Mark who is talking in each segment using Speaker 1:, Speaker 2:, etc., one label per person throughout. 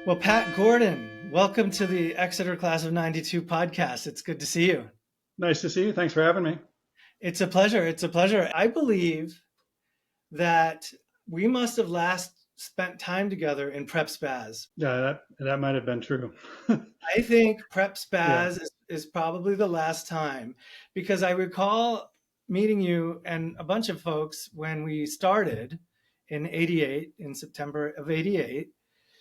Speaker 1: Well, Pat Gordon, welcome to the Exeter Class of 92 podcast. It's good to see you.
Speaker 2: Nice to see you. Thanks for having me.
Speaker 1: It's a pleasure. It's a pleasure. I believe that we must have last spent time together in Prep Spaz.
Speaker 2: Yeah, that might have been true.
Speaker 1: I think Prep
Speaker 2: Yeah,
Speaker 1: Spaz is probably the last time because I recall meeting you and a bunch of folks when we started in 88, in September of 88.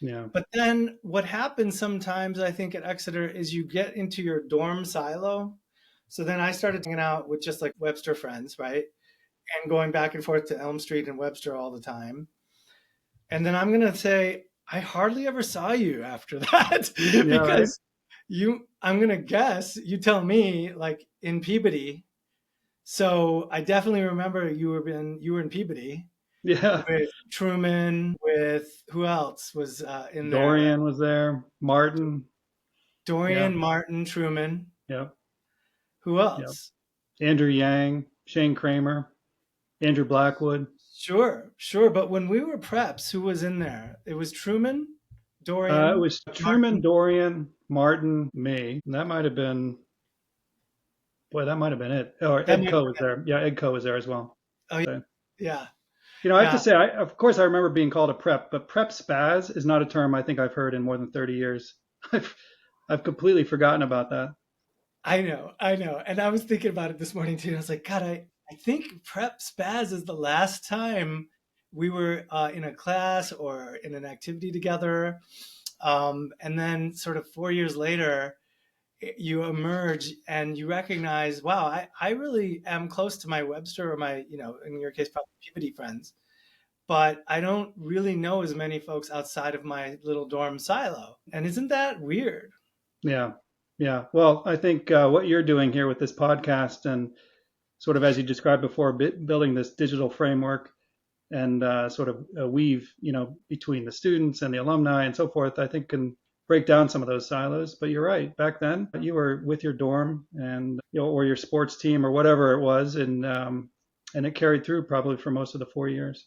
Speaker 2: yeah,
Speaker 1: But then what happens sometimes, I think, at Exeter is you get into your dorm silo. So then I started hanging out with just like Webster friends, right? And going back and forth to Elm Street and Webster all the time. And then I'm going to say, I hardly ever saw you after that
Speaker 2: yeah. Right.
Speaker 1: because I'm going to guess, you tell me, like in Peabody. So I definitely remember you were in Peabody
Speaker 2: Yeah.
Speaker 1: with Truman, with who else was in there?
Speaker 2: Dorian was there. Martin. Yeah,
Speaker 1: Dorian, Martin, Truman.
Speaker 2: yeah,
Speaker 1: Who
Speaker 2: yeah.
Speaker 1: else?
Speaker 2: Andrew Yang, Shane Kramer, Andrew Blackwood.
Speaker 1: Sure, sure. But when we were preps, who was in there? It was Truman,
Speaker 2: It
Speaker 1: Dorian,
Speaker 2: was Truman,
Speaker 1: Martin.
Speaker 2: Dorian, Martin, me. And that might have been, boy, that might have been it. Or
Speaker 1: That
Speaker 2: Ed
Speaker 1: might
Speaker 2: Coe
Speaker 1: have
Speaker 2: was
Speaker 1: been.
Speaker 2: there. Yeah, Ed Coe was there as well.
Speaker 1: Oh, yeah,
Speaker 2: So,
Speaker 1: yeah,
Speaker 2: I have to
Speaker 1: yeah.
Speaker 2: say, of course, I remember being called a prep, but prep spaz is not a term I think I've heard in more than 30 years. I've, I've completely forgotten about that.
Speaker 1: I know, I know. And I was thinking about it this morning too. I was like, God, I think prep spaz is the last time we were in a class or in an activity together. And then, sort of 4 years later, you emerge and you recognize, wow, I really am close to my Webster or my, in your case, probably Peabody friends, but I don't really know as many folks outside of my little dorm silo. And isn't that weird?
Speaker 2: Yeah. Yeah. Well, I think what you're doing here with this podcast and sort of as you described before, building this digital framework and sort of weave, between the students and the alumni and so forth, I think can break down some of those silos. But you're right. Back then, you were with your dorm and or your sports team or whatever it was, and it carried through probably for most of the 4 years.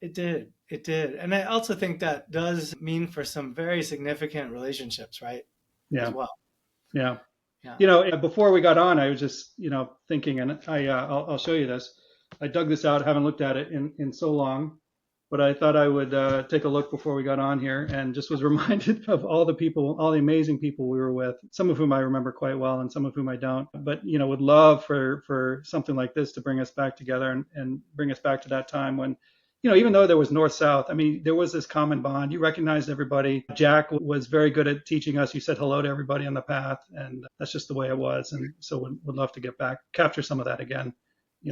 Speaker 1: It did. It did. And I also think that does mean for some very significant relationships, right? As
Speaker 2: Yeah.
Speaker 1: well.
Speaker 2: Yeah.
Speaker 1: Yeah.
Speaker 2: Before we got on, I was just, thinking, and I'll show you this. I dug this out, haven't looked at it in so long, but I thought I would take a look before we got on here, and just was reminded of all the people, all the amazing people we were with, some of whom I remember quite well, and some of whom I don't. But would love for something like this to bring us back together and bring us back to that time when even though there was north south, I mean, there was this common bond. You recognized everybody. Jack was very good at teaching us. You said hello to everybody on the path, and that's just the way it was. And so would love to get back, capture some of that again,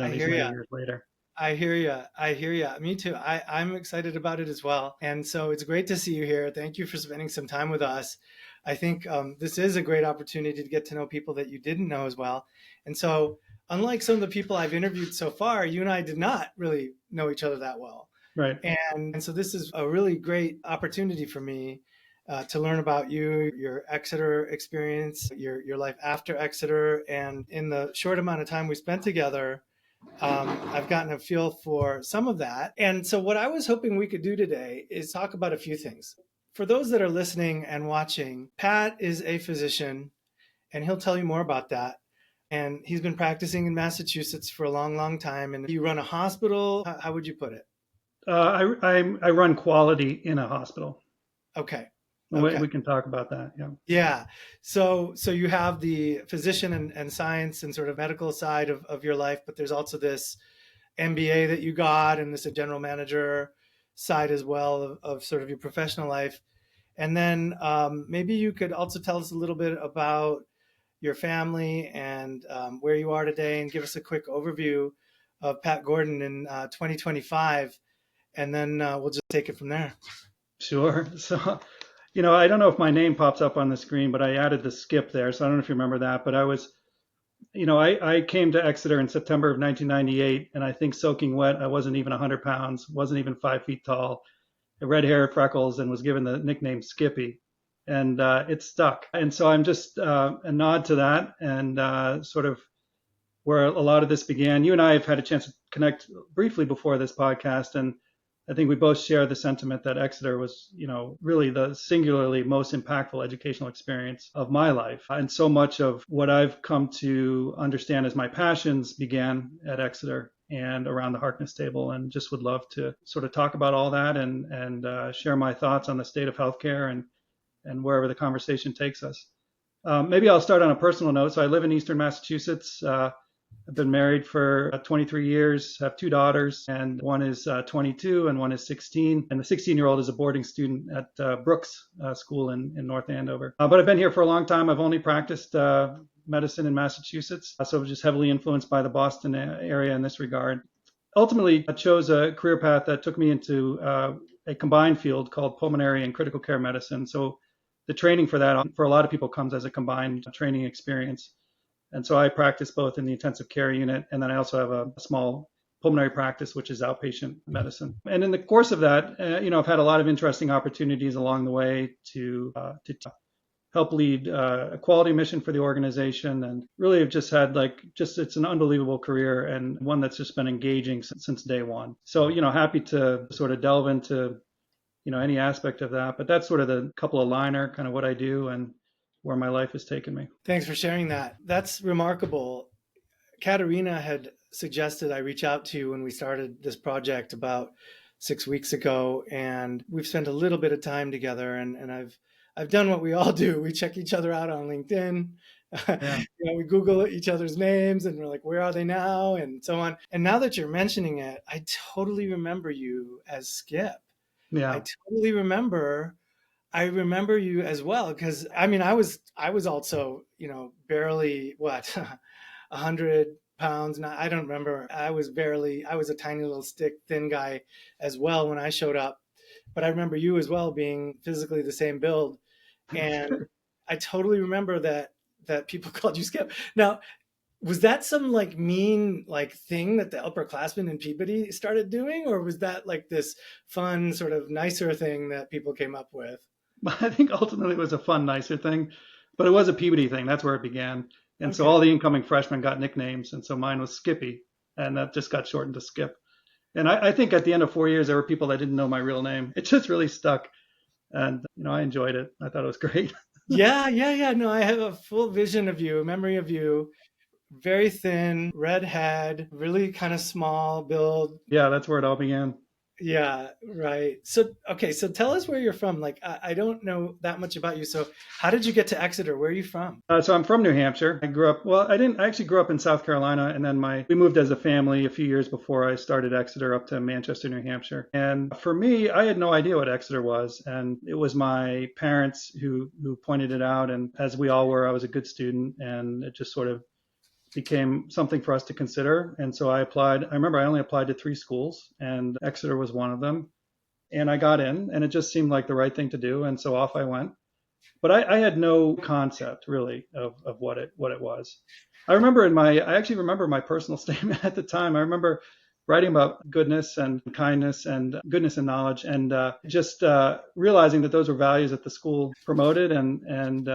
Speaker 1: I
Speaker 2: these
Speaker 1: hear
Speaker 2: many
Speaker 1: you.
Speaker 2: years later.
Speaker 1: I hear you. I hear you. Me too. I'm excited about it as well. And so it's great to see you here. Thank you for spending some time with us. I think this is a great opportunity to get to know people that you didn't know as well. And so, unlike some of the people I've interviewed so far, you and I did not really know each other that well.
Speaker 2: Right.
Speaker 1: And so, this is a really great opportunity for me to learn about you, your Exeter experience, your life after Exeter. And in the short amount of time we spent together, I've gotten a feel for some of that. And so, what I was hoping we could do today is talk about a few things. For those that are listening and watching, Pat is a physician, and he'll tell you more about that. And he's been practicing in Massachusetts for a long, long time. And you run a hospital. How would you put it?
Speaker 2: I run quality in a hospital.
Speaker 1: Okay.
Speaker 2: We,
Speaker 1: Okay.
Speaker 2: we can talk about that. Yeah.
Speaker 1: Yeah. So you have the physician and science and sort of medical side of your life, but there's also this MBA that you got and this general manager side as well of sort of your professional life. And then maybe you could also tell us a little bit about your family and where you are today and give us a quick overview of Pat Gordon in 2025. And then we'll just take it from there.
Speaker 2: Sure. So, I don't know if my name pops up on the screen, but I added the skip there. So I don't know if you remember that, but I was, I came to Exeter in September of 1998, and I think soaking wet, I wasn't even 100 pounds, wasn't even 5 feet tall, red hair, freckles, and was given the nickname Skippy. And it stuck. And so I'm just a nod to that and sort of where a lot of this began. You and I have had a chance to connect briefly before this podcast, and I think we both share the sentiment that Exeter was, really the singularly most impactful educational experience of my life. And so much of what I've come to understand as my passions began at Exeter and around the Harkness table, and just would love to sort of talk about all that and share my thoughts on the state of healthcare and wherever the conversation takes us. Maybe I'll start on a personal note. So I live in Eastern Massachusetts. I've been married for 23 years, have two daughters, and one is 22 and one is 16. And the 16-year-old is a boarding student at Brooks School in North Andover. But I've been here for a long time. I've only practiced medicine in Massachusetts, so just heavily influenced by the Boston area in this regard. Ultimately, I chose a career path that took me into a combined field called pulmonary and critical care medicine. So the training for that, for a lot of people, comes as a combined training experience. And so I practice both in the intensive care unit, and then I also have a small pulmonary practice, which is outpatient medicine. And in the course of that, I've had a lot of interesting opportunities along the way to help lead a quality mission for the organization, and really have just had it's an unbelievable career and one that's just been engaging since day one. So, happy to sort of delve into, any aspect of that, but that's sort of the couple of liner, kind of what I do and where my life has taken me.
Speaker 1: Thanks for sharing that. That's remarkable. Katerina had suggested I reach out to you when we started this project about 6 weeks ago, and we've spent a little bit of time together, and I've done what we all do. We check each other out on LinkedIn.
Speaker 2: Yeah.
Speaker 1: We Google each other's names and we're like, where are they now? And so on. And now that you're mentioning it, I totally remember you as Skip.
Speaker 2: Yeah.
Speaker 1: I remember you as well, because I was also, barely 100 pounds. I don't remember. I was a tiny little stick, thin guy as well when I showed up. But I remember you as well being physically the same build. And
Speaker 2: Sure.
Speaker 1: I totally remember that people called you Skip. Now, was that some mean thing that the upperclassmen in Peabody started doing, or was that this fun sort of nicer thing that people came up with?
Speaker 2: I think ultimately it was a fun, nicer thing, but it was a Peabody thing. That's where it began. And so
Speaker 1: Okay.
Speaker 2: all the incoming freshmen got nicknames. And so mine was Skippy, and that just got shortened to Skip. And I think at the end of 4 years, there were people that didn't know my real name. It just really stuck. And, I enjoyed it. I thought it was great.
Speaker 1: Yeah. No, I have a full vision of you, a memory of you. Very thin, red head, really kind of small build.
Speaker 2: Yeah, that's where it all began.
Speaker 1: Yeah, right. So, okay, so tell us where you're from. I don't know that much about you. So, how did you get to Exeter? Where are you from?
Speaker 2: So I'm from New Hampshire. I grew up, well, I didn't, I actually grew up in South Carolina, and then we moved as a family a few years before I started Exeter up to Manchester, New Hampshire. And for me, I had no idea what Exeter was. And it was my parents who pointed it out. And as we all were, I was a good student, and it just sort of became something for us to consider. And so I applied. I remember I only applied to 3 schools, and Exeter was one of them. And I got in, and it just seemed like the right thing to do. And so off I went. But I had no concept really of what it was. I actually remember my personal statement at the time. I remember writing about goodness and kindness and goodness and knowledge, and just realizing that those were values that the school promoted and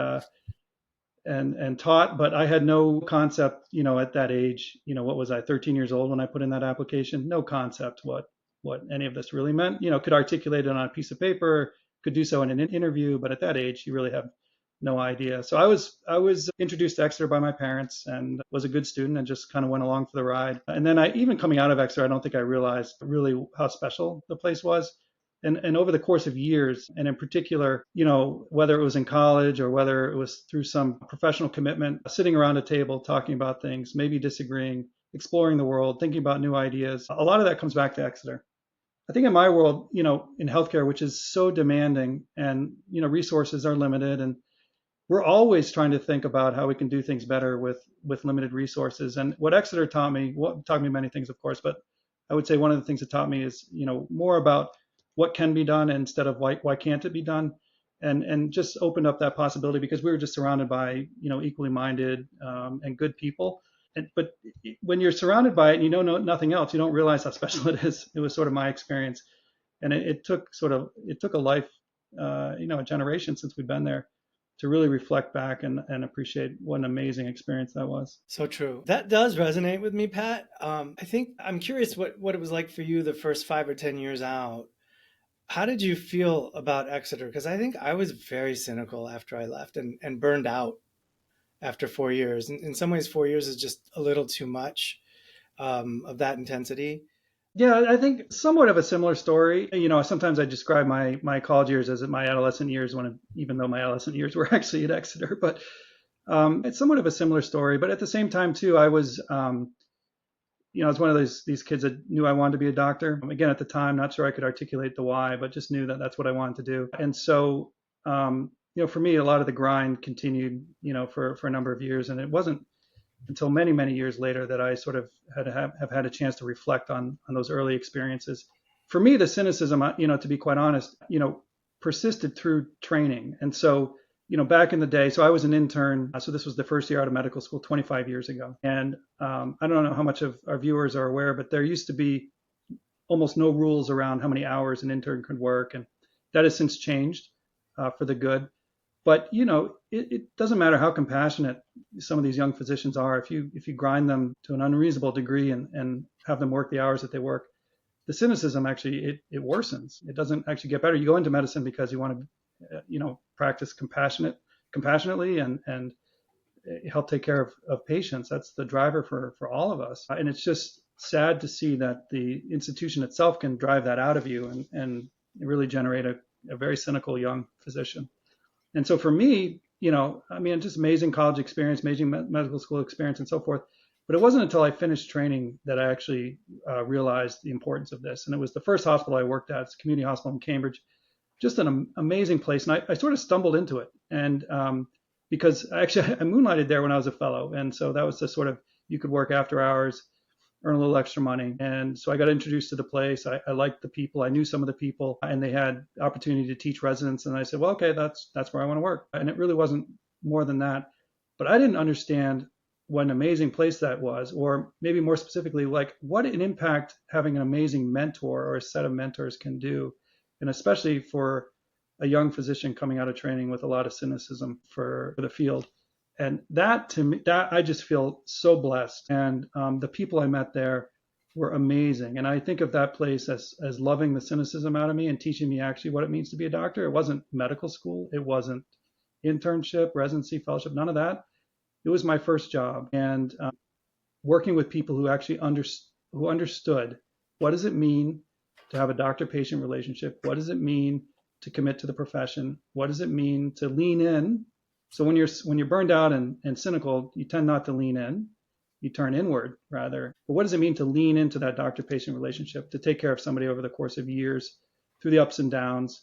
Speaker 2: taught, but I had no concept, at that age, what was I, 13 years old when I put in that application? No concept what any of this really meant. Could articulate it on a piece of paper, could do so in an interview, but at that age, you really have no idea. So I was introduced to Exeter by my parents and was a good student and just kind of went along for the ride. And then even coming out of Exeter, I don't think I realized really how special the place was. And over the course of years, and in particular, whether it was in college or whether it was through some professional commitment, sitting around a table talking about things, maybe disagreeing, exploring the world, thinking about new ideas, a lot of that comes back to Exeter. I think in my world, in healthcare, which is so demanding and, resources are limited, and we're always trying to think about how we can do things better with limited resources. And what Exeter taught me many things, of course, but I would say one of the things it taught me is, more about what can be done instead of why can't it be done, and just opened up that possibility because we were just surrounded by, equally minded and good people. But when you're surrounded by it and you know nothing else, you don't realize how special it is. It was sort of my experience, and it took a life, a generation since we've been there to really reflect back and appreciate what an amazing experience that was.
Speaker 1: So true. That does resonate with me, Pat. I think I'm curious what it was like for you the first 5 or 10 years out. How did you feel about Exeter? Because I think I was very cynical after I left and burned out after 4 years. In some ways, 4 years is just a little too much of that intensity.
Speaker 2: Yeah, I think somewhat of a similar story. Sometimes I describe my college years as my adolescent years, even though my adolescent years were actually at Exeter. But it's somewhat of a similar story. But at the same time, too, I was one of these kids that knew I wanted to be a doctor. Again, at the time, not sure I could articulate the why, but just knew that that's what I wanted to do. And so, for me, a lot of the grind continued, for a number of years. And it wasn't until many, many years later that I sort of have had a chance to reflect on those early experiences. For me, the cynicism, to be quite honest, persisted through training. And so, back in the day, so I was an intern. So this was the first year out of medical school 25 years ago. And I don't know how much of our viewers are aware, but there used to be almost no rules around how many hours an intern could work. And that has since changed for the good. But it doesn't matter how compassionate some of these young physicians are. If you grind them to an unreasonable degree and have them work the hours that they work, the cynicism actually it worsens. It doesn't actually get better. You go into medicine because you want to practice compassionately and help take care of patients. That's the driver for all of us. And it's just sad to see that the institution itself can drive that out of you and really generate a very cynical young physician. And so for me, just amazing college experience, amazing medical school experience, and so forth. But it wasn't until I finished training that I actually realized the importance of this. And it was the first hospital I worked at. It's a community hospital in Cambridge, just an amazing place. And I sort of stumbled into it. And because actually I moonlighted there when I was a fellow. And so that was the sort of, you could work after hours, earn a little extra money. And so I got introduced to the place. I liked the people. I knew some of the people, and they had opportunity to teach residents. And I said, well, okay, that's where I want to work. And it really wasn't more than that. But I didn't understand what an amazing place that was, or maybe more specifically, like what an impact having an amazing mentor or a set of mentors can do. And especially for a young physician coming out of training with a lot of cynicism for the field. And that, to me, that I just feel so blessed. And the people I met there were amazing. And I think of that place as loving the cynicism out of me and teaching me actually what it means to be a doctor. It wasn't medical school. It wasn't internship, residency, fellowship, none of that. It was my first job. And working with people who actually understood what does it mean to have a doctor-patient relationship? What does it mean to commit to the profession? What does it mean to lean in? So when you're burned out and cynical, you tend not to lean in. You turn inward rather. But what does it mean to lean into that doctor-patient relationship, to take care of somebody over the course of years through the ups and downs?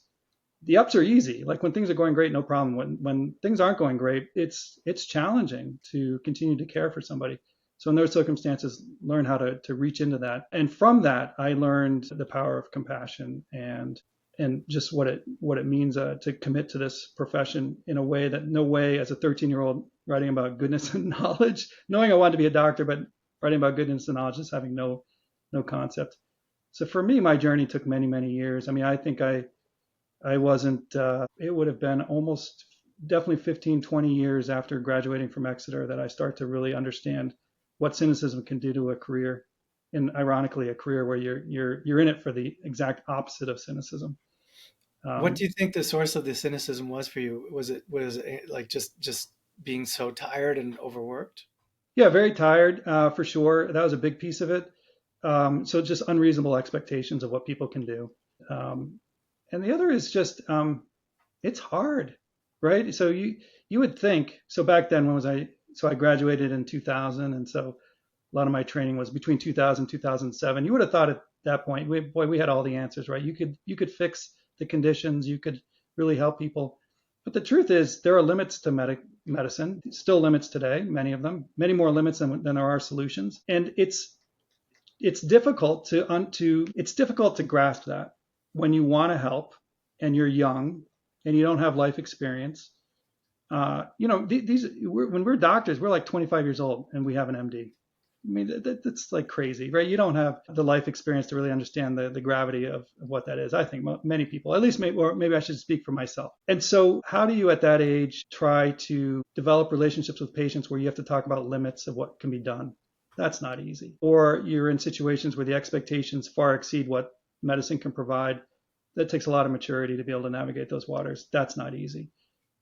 Speaker 2: The ups are easy. Like when things are going great, no problem. When things aren't going great, it's challenging to continue to care for somebody. So in those circumstances, learn how to reach into that. And from that, I learned the power of compassion and just what it means to commit to this profession in a way that no way as a 13-year-old writing about goodness and knowledge, knowing I wanted to be a doctor, but writing about goodness and knowledge, just having no concept. So for me, my journey took many, many years. I mean, I think I wasn't, it would have been almost definitely 15, 20 years after graduating from Exeter that I start to really understand what cynicism can do to a career. And ironically, a career where you're in it for the exact opposite of cynicism.
Speaker 1: What do you think the source of the cynicism was for you? Was it like just being so tired and overworked?
Speaker 2: Yeah, very tired for sure. That was a big piece of it. So just unreasonable expectations of what people can do. And the other is just it's hard, right? So you would think. So back then, when was I? So I graduated in 2000, and so a lot of my training was between 2000 and 2007. You would have thought at that point, we had all the answers, right? You could fix the conditions, you could really help people. But the truth is, there are limits to medicine, still limits today, many of them, many more limits than there are solutions. And it's difficult to grasp that when you want to help and you're young and you don't have life experience. When we're doctors, we're like 25 years old and we have an MD. I mean, that's like crazy, right? You don't have the life experience to really understand the gravity of what that is. I think many people, at least maybe, or maybe I should speak for myself. And so, how do you at that age try to develop relationships with patients where you have to talk about limits of what can be done? That's not easy. Or you're in situations where the expectations far exceed what medicine can provide. That takes a lot of maturity to be able to navigate those waters. That's not easy.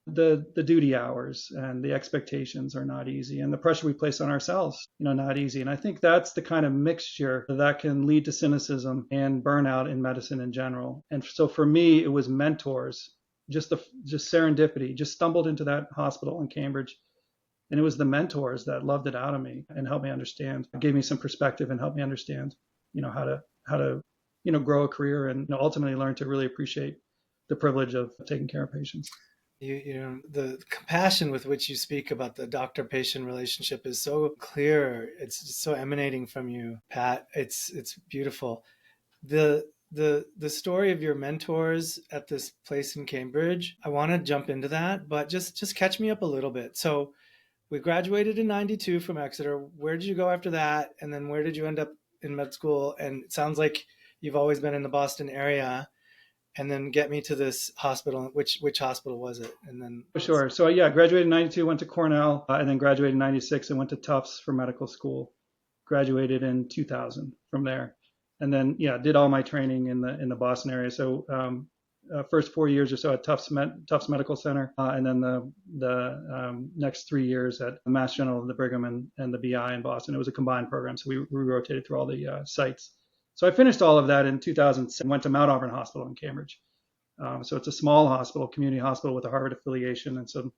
Speaker 2: The duty hours and the expectations are not easy, and the pressure we place on ourselves, not easy. And I think that's the kind of mixture that can lead to cynicism and burnout in medicine in general. And so for me, it was mentors, just serendipity, just stumbled into that hospital in Cambridge, and it was the mentors that loved it out of me and helped me understand, gave me some perspective and helped me understand, how to grow a career and ultimately learn to really appreciate the privilege of taking care of patients.
Speaker 1: The compassion with which you speak about the doctor-patient relationship is so clear. It's just so emanating from you, Pat. It's beautiful. The story of your mentors at this place in Cambridge, I want to jump into that, but just catch me up a little bit. So we graduated in 92 from Exeter. Where did you go after that? And then where did you end up in med school? And it sounds like you've always been in the Boston area. And then get me to this hospital. Which hospital was it? And then
Speaker 2: Sure. So yeah, graduated in 92, went to Cornell, and then graduated in 96 and went to Tufts for medical school. Graduated in 2000 from there. And then, yeah, did all my training in the Boston area. So first 4 years or so at Tufts Medical Center, and then the next 3 years at Mass General, the Brigham, and the BI in Boston. It was a combined program, so we rotated through all the sites. So I finished all of that in 2006 and went to Mount Auburn Hospital in Cambridge. So it's a small hospital, community hospital with a Harvard affiliation. And so,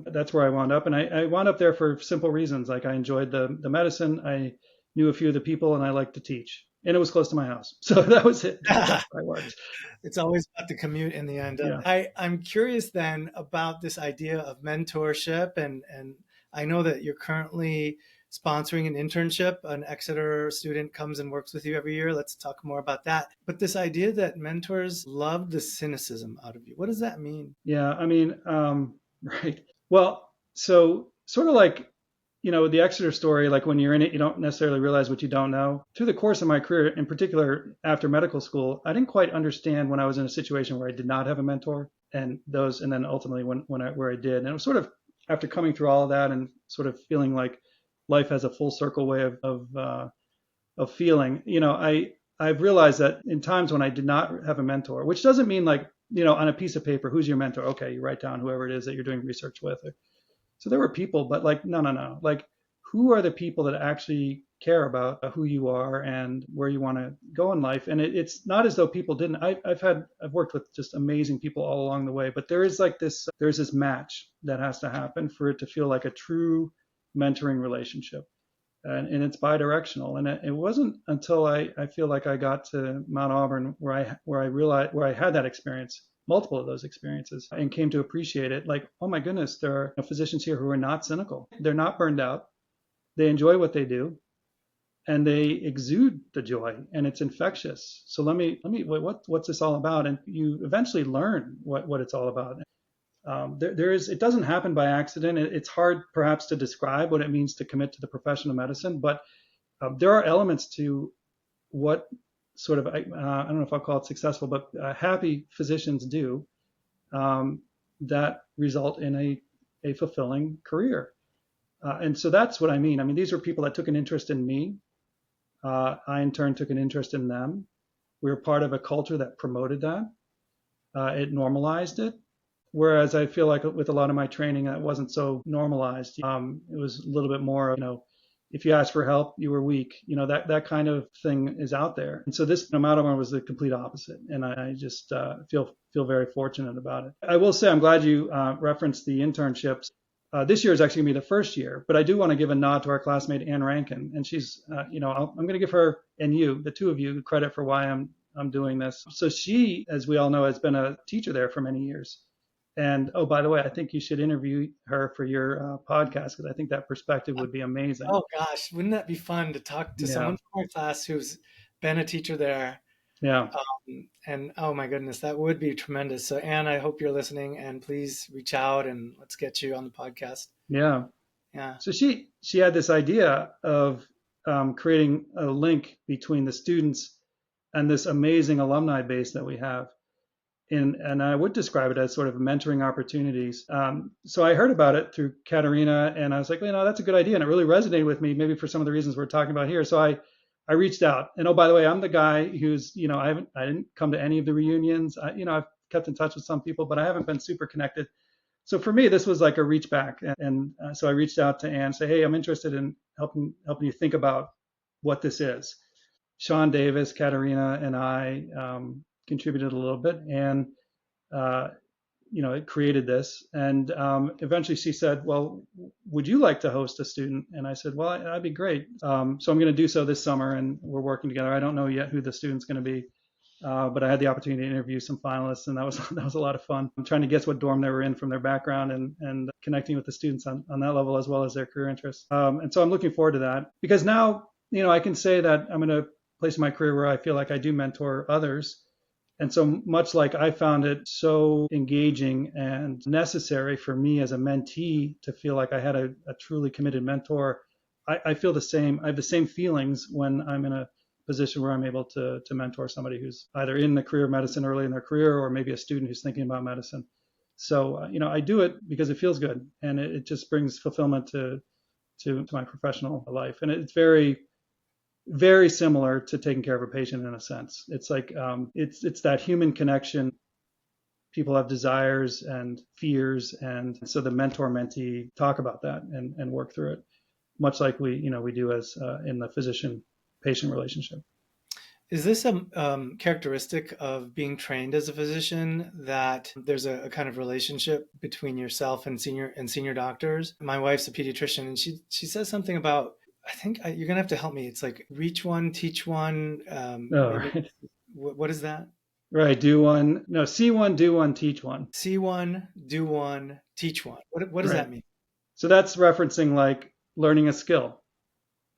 Speaker 2: that's where I wound up. And I wound up there for simple reasons. Like I enjoyed the medicine. I knew a few of the people and I liked to teach. And it was close to my house. So that was it. That's why I worked.
Speaker 1: it's always about the commute in the end.
Speaker 2: Yeah.
Speaker 1: I'm curious then about this idea of mentorship. And I know that you're currently sponsoring an internship. An Exeter student comes and works with you every year. Let's talk more about that. But this idea that mentors love the cynicism out of you, what does that mean?
Speaker 2: Yeah. I mean, right. Well, so sort of like, the Exeter story, like when you're in it, you don't necessarily realize what you don't know. Through the course of my career, in particular after medical school, I didn't quite understand when I was in a situation where I did not have a mentor, and then ultimately where I did. And it was sort of after coming through all of that and sort of feeling like life has a full circle way of feeling. I've realized that in times when I did not have a mentor, which doesn't mean like, on a piece of paper, who's your mentor? Okay, you write down whoever it is that you're doing research with. So there were people, but like, no. Like, who are the people that actually care about who you are and where you want to go in life? And it's not as though people didn't. I've worked with just amazing people all along the way, but there's this match that has to happen for it to feel like a true mentoring relationship. And it's bidirectional. And it wasn't until I feel like I got to Mount Auburn where I realized, where I had that experience, multiple of those experiences, and came to appreciate it. Like, oh my goodness, there are physicians here who are not cynical. They're not burned out. They enjoy what they do, and they exude the joy, and it's infectious. So what's this all about? And you eventually learn what it's all about. It doesn't happen by accident. It's hard perhaps to describe what it means to commit to the profession of medicine, but there are elements to what sort of, I don't know if I'll call it successful, but happy physicians do that result in a fulfilling career. And so that's what I mean. I mean, these are people that took an interest in me. I, in turn, took an interest in them. We were part of a culture that promoted that. It normalized it. Whereas I feel like with a lot of my training, that wasn't so normalized. It was a little bit more, if you asked for help, you were weak. That kind of thing is out there. And so this Amalgamor was the complete opposite. And I just feel very fortunate about it. I will say I'm glad you referenced the internships. This year is actually going to be the first year, but I do want to give a nod to our classmate, Ann Rankin. And she's, I'm going to give her and you, the two of you, credit for why I'm doing this. So she, as we all know, has been a teacher there for many years. And oh, by the way, I think you should interview her for your podcast, because I think that perspective would be amazing.
Speaker 1: Oh gosh, wouldn't that be fun to talk to someone from my class who's been a teacher there?
Speaker 2: Yeah.
Speaker 1: And oh my goodness, that would be tremendous. So Anne, I hope you're listening, and please reach out and let's get you on the podcast.
Speaker 2: Yeah.
Speaker 1: Yeah.
Speaker 2: So she had this idea of creating a link between the students and this amazing alumni base that we have. And I would describe it as sort of mentoring opportunities. So I heard about it through Katerina, and I was like, that's a good idea, and it really resonated with me, maybe for some of the reasons we're talking about here. So I reached out, and oh, by the way, I'm the guy who's, I didn't come to any of the reunions. I've kept in touch with some people, but I haven't been super connected. So for me, this was like a reach back, and so I reached out to Anne, say, hey, I'm interested in helping you think about what this is. Sean Davis, Katerina, and I contributed a little bit, and uh, it created this. And eventually she said, well, would you like to host a student? And I said, well, that'd be great. So I'm going to do so this summer, and we're working together. I don't know yet who the student's going to be, but I had the opportunity to interview some finalists, and that was a lot of fun. I'm trying to guess what dorm they were in from their background, and connecting with the students on that level as well as their career interests. And so I'm looking forward to that, because now I can say that I'm in a place in my career where I feel like I do mentor others. And so much like I found it so engaging and necessary for me as a mentee to feel like I had a truly committed mentor, I feel the same. I have the same feelings when I'm in a position where I'm able to mentor somebody who's either in the career of medicine early in their career, or maybe a student who's thinking about medicine. So, I do it because it feels good, and it just brings fulfillment to my professional life. And it's very, very similar to taking care of a patient in a sense. It's like it's that human connection. People have desires and fears, and so the mentor mentee talk about that and work through it, much like we do as in the physician patient relationship.
Speaker 1: Is this a characteristic of being trained as a physician, that there's a kind of relationship between yourself and senior doctors? My wife's a pediatrician, and she says something about, I think you're gonna have to help me. It's like reach one, teach one.
Speaker 2: Oh,
Speaker 1: Maybe
Speaker 2: right.
Speaker 1: what is that?
Speaker 2: Right. Do one. No, see one, do one, teach one.
Speaker 1: See one, do one, teach one. What does
Speaker 2: Right.
Speaker 1: that mean?
Speaker 2: So that's referencing like learning a skill.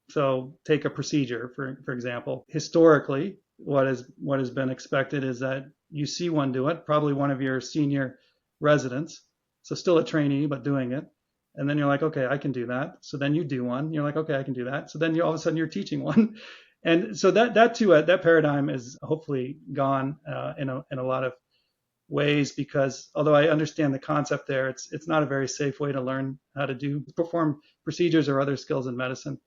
Speaker 2: So take a procedure, for example. Historically, what has been expected is that you see one do it, probably one of your senior residents, so still a trainee but doing it, and then you're like, okay, I can do that. So then you do one, you're like, okay, I can do that. So then all of a sudden you're teaching one, and so that too, that paradigm is hopefully gone in a lot of ways, because although I understand the concept there, it's not a very safe way to learn how to perform procedures or other skills in medicine.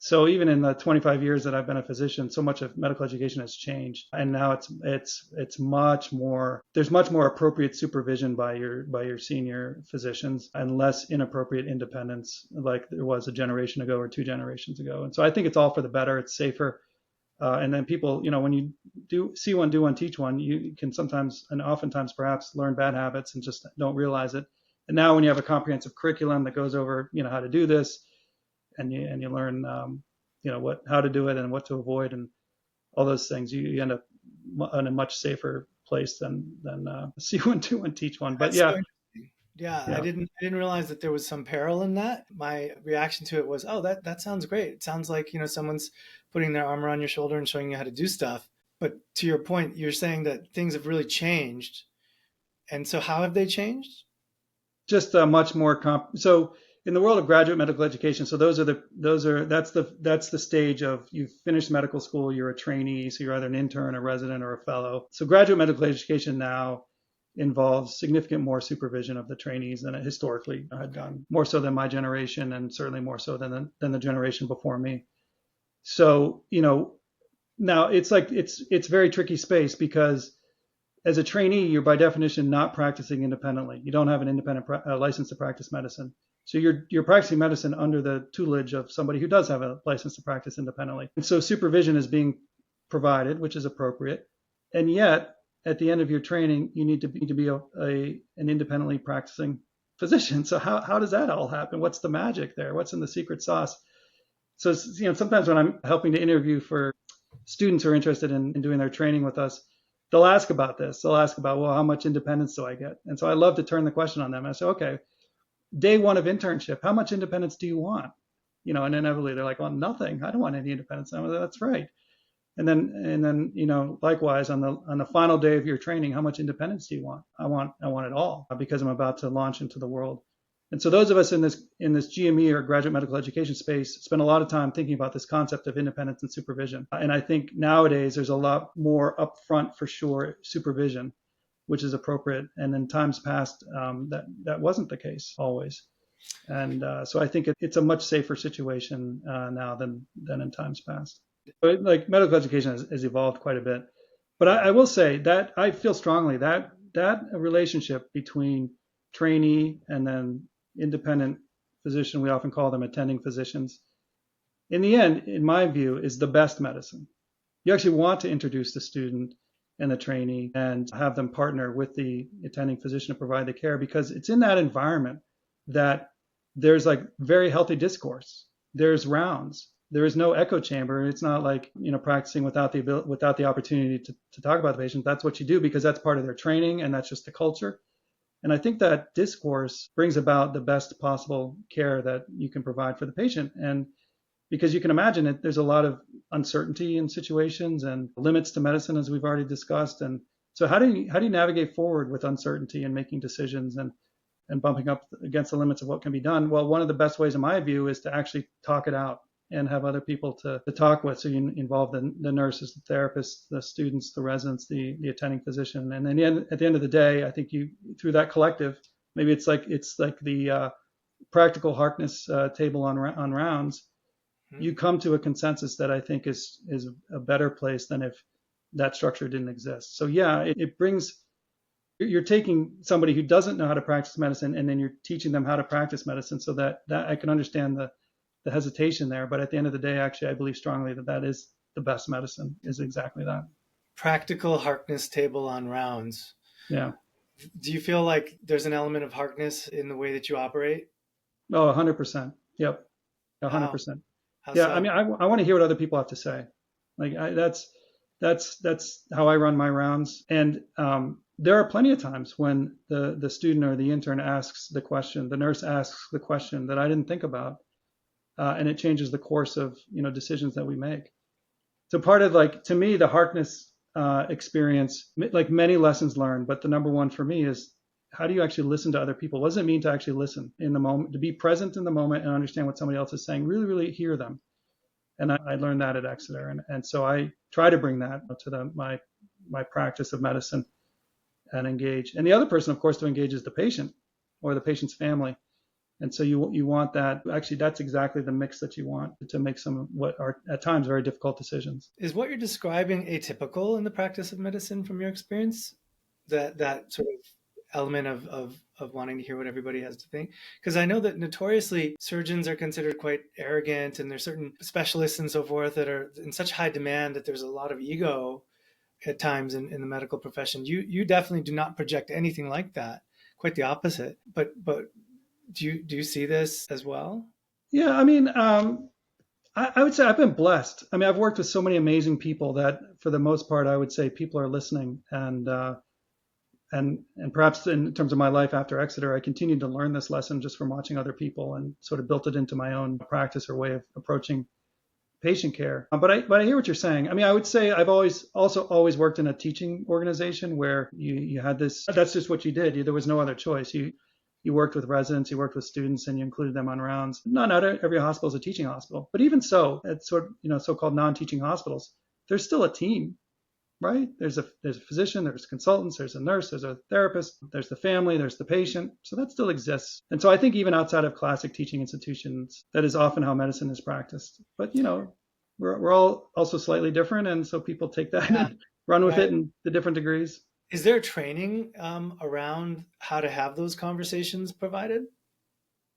Speaker 2: So even in the 25 years that I've been a physician, so much of medical education has changed, and now it's much more. There's much more appropriate supervision by your senior physicians, and less inappropriate independence like there was a generation ago or 2 generations ago. And so I think it's all for the better. It's safer, and then people, when you do see one, do one, teach one, you can sometimes and oftentimes perhaps learn bad habits and just don't realize it. And now when you have a comprehensive curriculum that goes over how to do this, and you learn how to do it and what to avoid and all those things, you end up in a much safer place than see one, do one, teach one. But
Speaker 1: That's so
Speaker 2: yeah,
Speaker 1: interesting. Yeah, I
Speaker 2: yeah,
Speaker 1: didn't realize that there was some peril in that. My reaction to it was, oh, that sounds great. It sounds like, someone's putting their arm around your shoulder and showing you how to do stuff. But to your point, you're saying that things have really changed. And so how have they changed?
Speaker 2: just much more so in the world of graduate medical education. So that's the stage of you've finished medical school, you're a trainee, so you're either an intern, a resident, or a fellow. So graduate medical education now involves significant more supervision of the trainees than it historically had done, more so than my generation, and certainly more so than the generation before me. So now it's like it's very tricky space, because as a trainee, you're by definition not practicing independently. You don't have an independent license to practice medicine. So you're practicing medicine under the tutelage of somebody who does have a license to practice independently. And so supervision is being provided, which is appropriate. And yet, at the end of your training, you need to be an independently practicing physician. So how does that all happen? What's the magic there? What's in the secret sauce? So sometimes when I'm helping to interview for students who are interested in doing their training with us, they'll ask about this. They'll ask about, well, how much independence do I get? And so I love to turn the question on them. I say, okay, day one of internship, how much independence do you want? And inevitably they're like, well, nothing. I don't want any independence. I'm like, that's right. And then likewise on the final day of your training, how much independence do you want? I want it all, because I'm about to launch into the world. And so those of us in this GME or graduate medical education space spend a lot of time thinking about this concept of independence and supervision. And I think nowadays there's a lot more upfront, for sure, supervision, which is appropriate. And in times past, that wasn't the case always. And so I think it's a much safer situation now than in times past. But like medical education has evolved quite a bit. But I will say that I feel strongly that relationship between trainee and then independent physician, we often call them attending physicians, in the end, in my view, is the best medicine. You actually want to introduce the student and the trainee and have them partner with the attending physician to provide the care, because it's in that environment that there's like very healthy discourse. There's rounds. There is no echo chamber. It's not like, practicing without the opportunity to talk about the patient. That's what you do because that's part of their training and that's just the culture. And I think that discourse brings about the best possible care that you can provide for the patient. And because you can imagine it, there's a lot of uncertainty in situations and limits to medicine, as we've already discussed. And so how do you navigate forward with uncertainty and making decisions and bumping up against the limits of what can be done? Well, one of the best ways, in my view, is to actually talk it out and have other people to talk with. So you involve the nurses, the therapists, the students, the residents, the attending physician. And then at the end of the day, I think you, through that collective, maybe it's like the practical Harkness table on rounds, you come to a consensus that I think is a better place than if that structure didn't exist. So yeah, it brings, you're taking somebody who doesn't know how to practice medicine and then you're teaching them how to practice medicine, so that I can understand the hesitation there. But at the end of the day, actually, I believe strongly that is the best medicine, is exactly that.
Speaker 1: Practical Harkness table on rounds.
Speaker 2: Yeah.
Speaker 1: Do you feel like there's an element of Harkness in the way that you operate?
Speaker 2: Oh, 100%. Yep. 100%.
Speaker 1: How
Speaker 2: Yeah.
Speaker 1: so?
Speaker 2: I mean, I want to hear what other people have to say. Like that's how I run my rounds. And there are plenty of times when the student or the intern asks the question, the nurse asks the question that I didn't think about. And it changes the course of decisions that we make. So part of, like, to me, the Harkness experience, like many lessons learned, but the number one for me is, how do you actually listen to other people? What does it mean to actually listen in the moment, to be present in the moment and understand what somebody else is saying? Really, really hear them. And I learned that at Exeter, and so I try to bring that to my practice of medicine and engage. And the other person, of course, to engage is the patient or the patient's family. And so you want that. Actually, that's exactly the mix that you want to make some of what are at times very difficult decisions.
Speaker 1: Is what you're describing atypical in the practice of medicine from your experience? That sort of element of wanting to hear what everybody has to think? Because I know that notoriously surgeons are considered quite arrogant, and there's certain specialists and so forth that are in such high demand that there's a lot of ego at times in the medical profession. You definitely do not project anything like that. Quite the opposite. But do you see this as well?
Speaker 2: Yeah, I mean, I would say I've been blessed. I mean, I've worked with so many amazing people that, for the most part, I would say people are listening. And perhaps in terms of my life after Exeter, I continued to learn this lesson just from watching other people and sort of built it into my own practice or way of approaching patient care. But I hear what you're saying. I mean, I would say I've always worked in a teaching organization where you had this. That's just what you did. There was no other choice. You worked with residents, you worked with students, and you included them on rounds. Not every hospital is a teaching hospital, but even so, at so-called non-teaching hospitals, there's still a team, right? There's a physician, there's consultants, there's a nurse, there's a therapist, there's the family, there's the patient. So that still exists. And so I think even outside of classic teaching institutions, that is often how medicine is practiced. But we're all also slightly different, and so people take that and run with it in the different degrees.
Speaker 1: Is there training around how to have those conversations provided?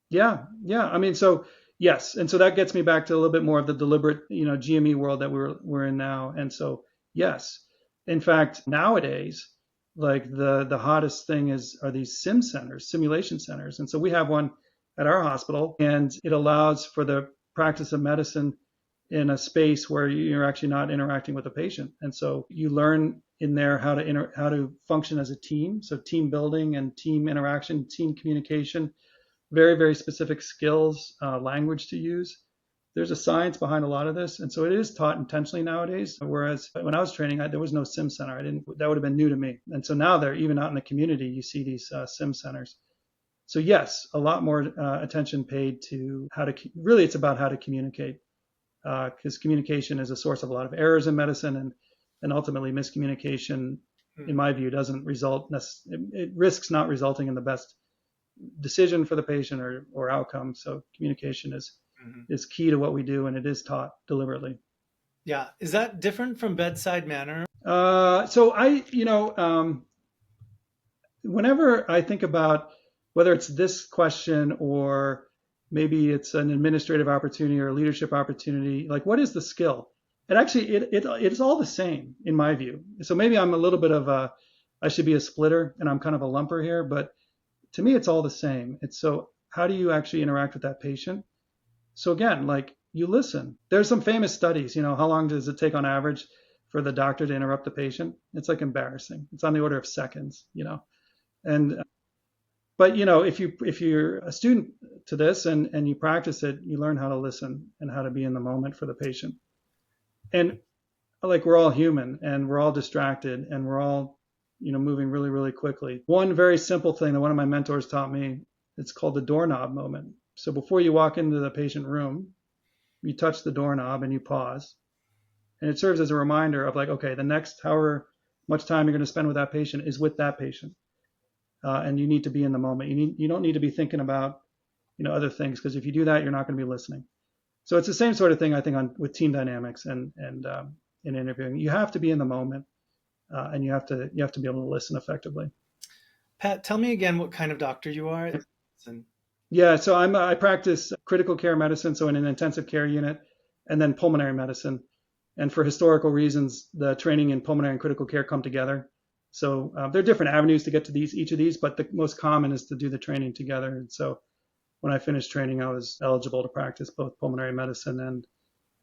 Speaker 2: Yeah. I mean, so yes, and so that gets me back to a little bit more of the deliberate, GME world that we're in now. And so yes, in fact, nowadays, like the hottest thing are these simulation centers, and so we have one at our hospital, and it allows for the practice of medicine in a space where you're actually not interacting with a patient, and so you learn in there how to function as a team. So team building and team interaction, team communication, very, very specific skills, language to use. There's a science behind a lot of this. And so it is taught intentionally nowadays. Whereas when I was training, there was no sim center. That would have been new to me. And so now even out in the community, you see these sim centers. So yes, a lot more attention paid to how to really it's about how to communicate because communication is a source of a lot of errors in medicine and ultimately miscommunication in my view doesn't result it risks not resulting in the best decision for the patient or outcome. So communication is key to what we do, and it is taught deliberately.
Speaker 1: Yeah. Is that different from bedside manner?
Speaker 2: So whenever I think about whether it's this question or maybe it's an administrative opportunity or a leadership opportunity, like what is the skill? It actually it's all the same in my view. So maybe I'm a little bit of a I should be a splitter and I'm kind of a lumper here, but to me it's all the same. It's so how do you actually interact with that patient? So again, like you listen. There's some famous studies, how long does it take on average for the doctor to interrupt the patient? It's like embarrassing. It's on the order of seconds. And but if you're a student to this and you practice it, you learn how to listen and how to be in the moment for the patient. And like we're all human and we're all distracted and we're all moving really really quickly. One very simple thing that one of my mentors taught me, it's called the doorknob moment. So before you walk into the patient room, you touch the doorknob and you pause, and it serves as a reminder of like, okay, the next however much time you're going to spend with that patient is with that patient, and you need to be in the moment. You don't need to be thinking about other things, because if you do that, you're not going to be listening. So it's the same sort of thing I think with team dynamics and in interviewing. You have to be in the moment, and you have to be able to listen effectively.
Speaker 1: Pat, tell me again what kind of doctor you are.
Speaker 2: Yeah, so I practice critical care medicine, so in an intensive care unit, and then pulmonary medicine. And for historical reasons, the training in pulmonary and critical care come together. So there are different avenues to get to each of these, but the most common is to do the training together. And so when I finished training, I was eligible to practice both pulmonary medicine and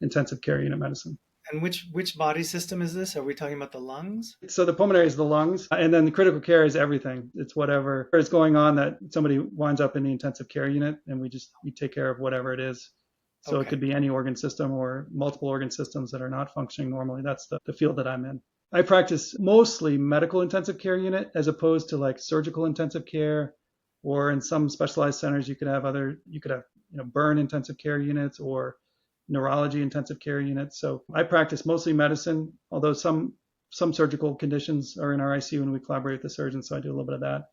Speaker 2: intensive care unit medicine.
Speaker 1: And which body system is this? Are we talking about the lungs?
Speaker 2: So the pulmonary is the lungs, and then the critical care is everything. It's whatever is going on that somebody winds up in the intensive care unit, and we take care of whatever it is. So okay. It could be any organ system or multiple organ systems that are not functioning normally. That's the field that I'm in. I practice mostly medical intensive care unit as opposed to like surgical intensive care, or in some specialized centers you could have burn intensive care units or neurology intensive care units. So I practice mostly medicine, although some surgical conditions are in our ICU and we collaborate with the surgeon, so I do a little bit of that.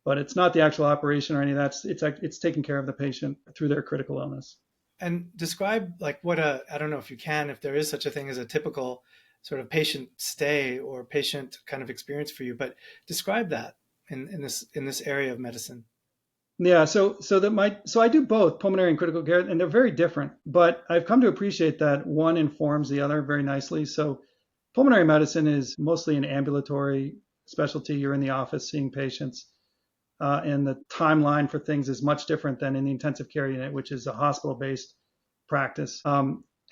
Speaker 2: But it's not the actual operation or any of that. It's taking care of the patient through their critical illness.
Speaker 1: And describe like I don't know if you can, if there is such a thing as a typical sort of patient stay or patient kind of experience for you, but describe that in this area of medicine.
Speaker 2: Yeah, so I do both pulmonary and critical care, and they're very different, but I've come to appreciate that one informs the other very nicely. So pulmonary medicine is mostly an ambulatory specialty. You're in the office seeing patients, and the timeline for things is much different than in the intensive care unit, which is a hospital-based practice.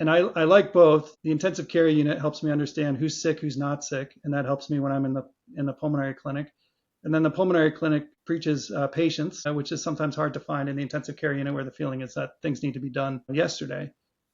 Speaker 2: And I like both. The intensive care unit helps me understand who's sick, who's not sick, and that helps me when I'm in the pulmonary clinic. And then the pulmonary clinic preaches patience, which is sometimes hard to find in the intensive care unit, where the feeling is that things need to be done yesterday.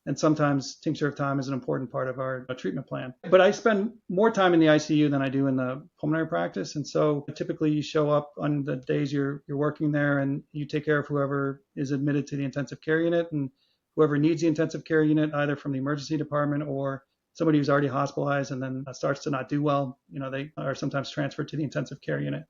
Speaker 2: And sometimes tincture of time is an important part of our treatment plan. But I spend more time in the ICU than I do in the pulmonary practice. And so typically you show up on the days you're working there and you take care of whoever is admitted to the intensive care unit and whoever needs the intensive care unit, either from the emergency department or somebody who's already hospitalized and then starts to not do well. They are sometimes transferred to the intensive care unit.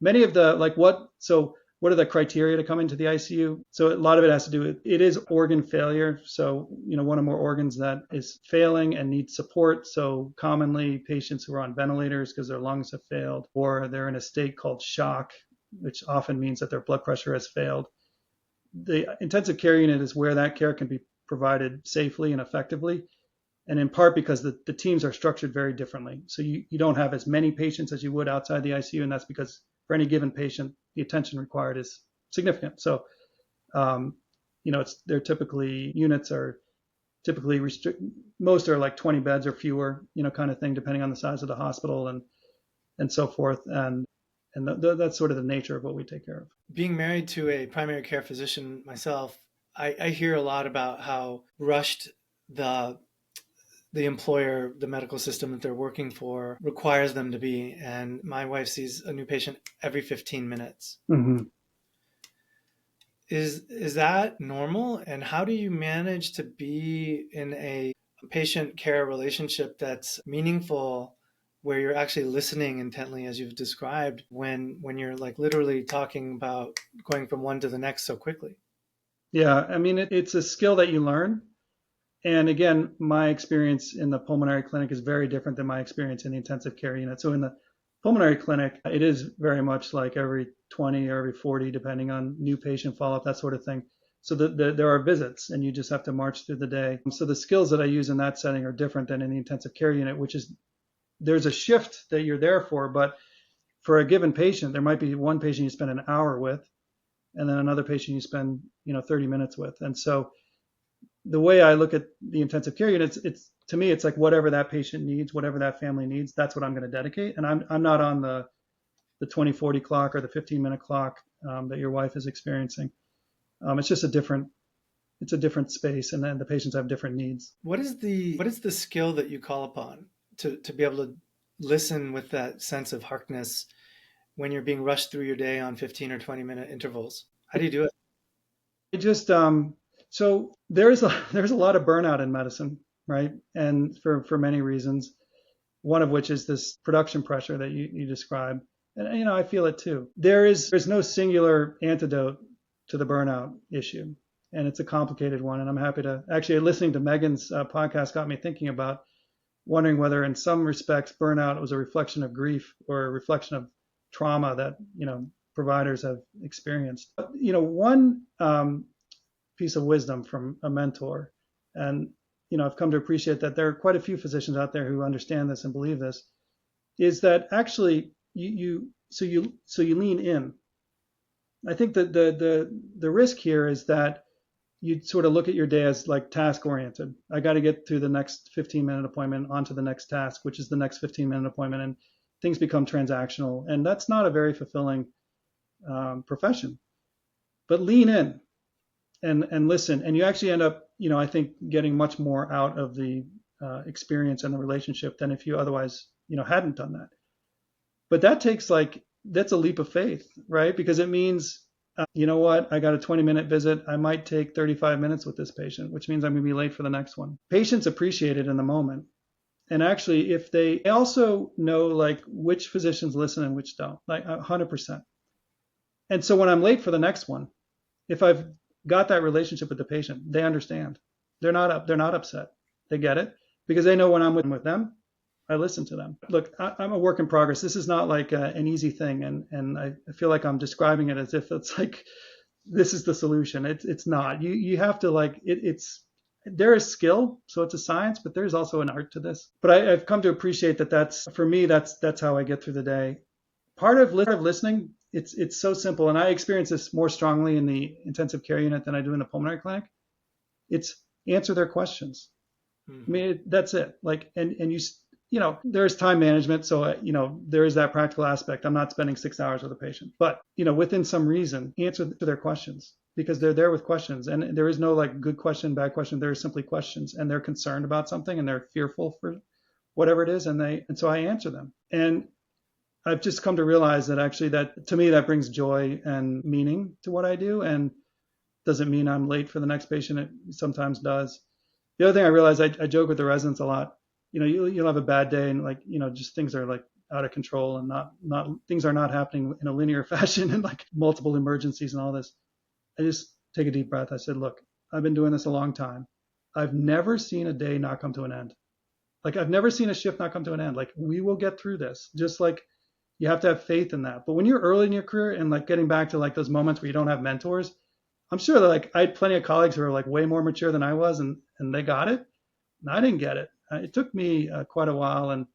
Speaker 2: Many of the what are the criteria to come into the ICU? So a lot of it has to do with, it is organ failure. So, one or more organs that is failing and needs support. So commonly patients who are on ventilators because their lungs have failed, or they're in a state called shock, which often means that their blood pressure has failed. The intensive care unit is where that care can be provided safely and effectively. And in part because the teams are structured very differently. So you don't have as many patients as you would outside the ICU, and that's because for any given patient, the attention required is significant. So, units are typically most are like 20 beds or fewer, kind of thing, depending on the size of the hospital and so forth. And that's sort of the nature of what we take care of.
Speaker 1: Being married to a primary care physician myself, I hear a lot about how rushed the employer, the medical system that they're working for requires them to be. And my wife sees a new patient every 15 minutes.
Speaker 2: Mm-hmm.
Speaker 1: Is that normal? And how do you manage to be in a patient care relationship that's meaningful, where you're actually listening intently, as you've described, when you're like literally talking about going from one to the next so quickly?
Speaker 2: Yeah, I mean, it's a skill that you learn. And again, my experience in the pulmonary clinic is very different than my experience in the intensive care unit. So in the pulmonary clinic, it is very much like every 20 or every 40, depending on new patient follow-up, that sort of thing. So there are visits, and you just have to march through the day. So the skills that I use in that setting are different than in the intensive care unit, which is there's a shift that you're there for, but for a given patient, there might be one patient you spend an hour with, and then another patient you spend 30 minutes with. And so the way I look at the intensive care units, it's to me, it's like whatever that patient needs, whatever that family needs, that's what I'm going to dedicate. And I'm not on the 20/40 clock or the 15-minute clock that your wife is experiencing. It's just it's a different space, and then the patients have different needs.
Speaker 1: What is the skill that you call upon to be able to listen with that sense of heartness when you're being rushed through your day on 15 or 20-minute intervals? How do you do it?
Speaker 2: It just so there's a lot of burnout in medicine, right? And for many reasons, one of which is this production pressure that you described. And I feel it too. There's no singular antidote to the burnout issue, and it's a complicated one. And I'm happy to actually listening to Megan's podcast got me thinking about wondering whether, in some respects, burnout was a reflection of grief or a reflection of trauma that providers have experienced. One piece of wisdom from a mentor, and I've come to appreciate that there are quite a few physicians out there who understand this and believe this, is that actually you lean in. I think that the risk here is that you sort of look at your day as like task oriented. I got to get through the next 15-minute appointment onto the next task, which is the next 15-minute appointment, and things become transactional, and that's not a very fulfilling profession. But lean in and listen, and you actually end up, I think, getting much more out of the experience and the relationship than if you otherwise, hadn't done that. But that's a leap of faith, right? Because it means, you know what, I got a 20-minute visit. I might take 35 minutes with this patient, which means I'm going to be late for the next one. Patients appreciate it in the moment. And actually, if they also know like which physicians listen and which don't, like 100%. And so when I'm late for the next one, if I've got that relationship with the patient, they understand. They're not upset. They get it because they know when I'm with them, I listen to them. Look, I'm a work in progress. This is not like an easy thing, and I feel like I'm describing it as if it's like this is the solution. It's not. You have to there is skill, so it's a science, but there's also an art to this. But I've come to appreciate that. That's for me. That's how I get through the day. Part of listening, it's so simple, and I experience this more strongly in the intensive care unit than I do in the pulmonary clinic. It's answer their questions.
Speaker 1: Mm-hmm.
Speaker 2: I mean, that's it. Like, and there's time management, so there is that practical aspect. I'm not spending 6 hours with a patient, but within some reason, answer their questions because they're there with questions, and there is no like good question, bad question. There are simply questions, and they're concerned about something, and they're fearful for whatever it is, and so I answer them. And I've just come to realize that actually that to me that brings joy and meaning to what I do, and doesn't mean I'm late for the next patient. It sometimes does. The other thing I realize, I joke with the residents a lot. You'll have a bad day and like, just things are like out of control and not things are not happening in a linear fashion and like multiple emergencies and all this. I just take a deep breath. I said, look, I've been doing this a long time. I've never seen a day not come to an end. Like I've never seen a shift not come to an end. Like we will get through this. Just like you have to have faith in that. But when you're early in your career and like getting back to like those moments where you don't have mentors, I'm sure that like I had plenty of colleagues who are like way more mature than I was, and they got it. And I didn't get it. It took me quite a while and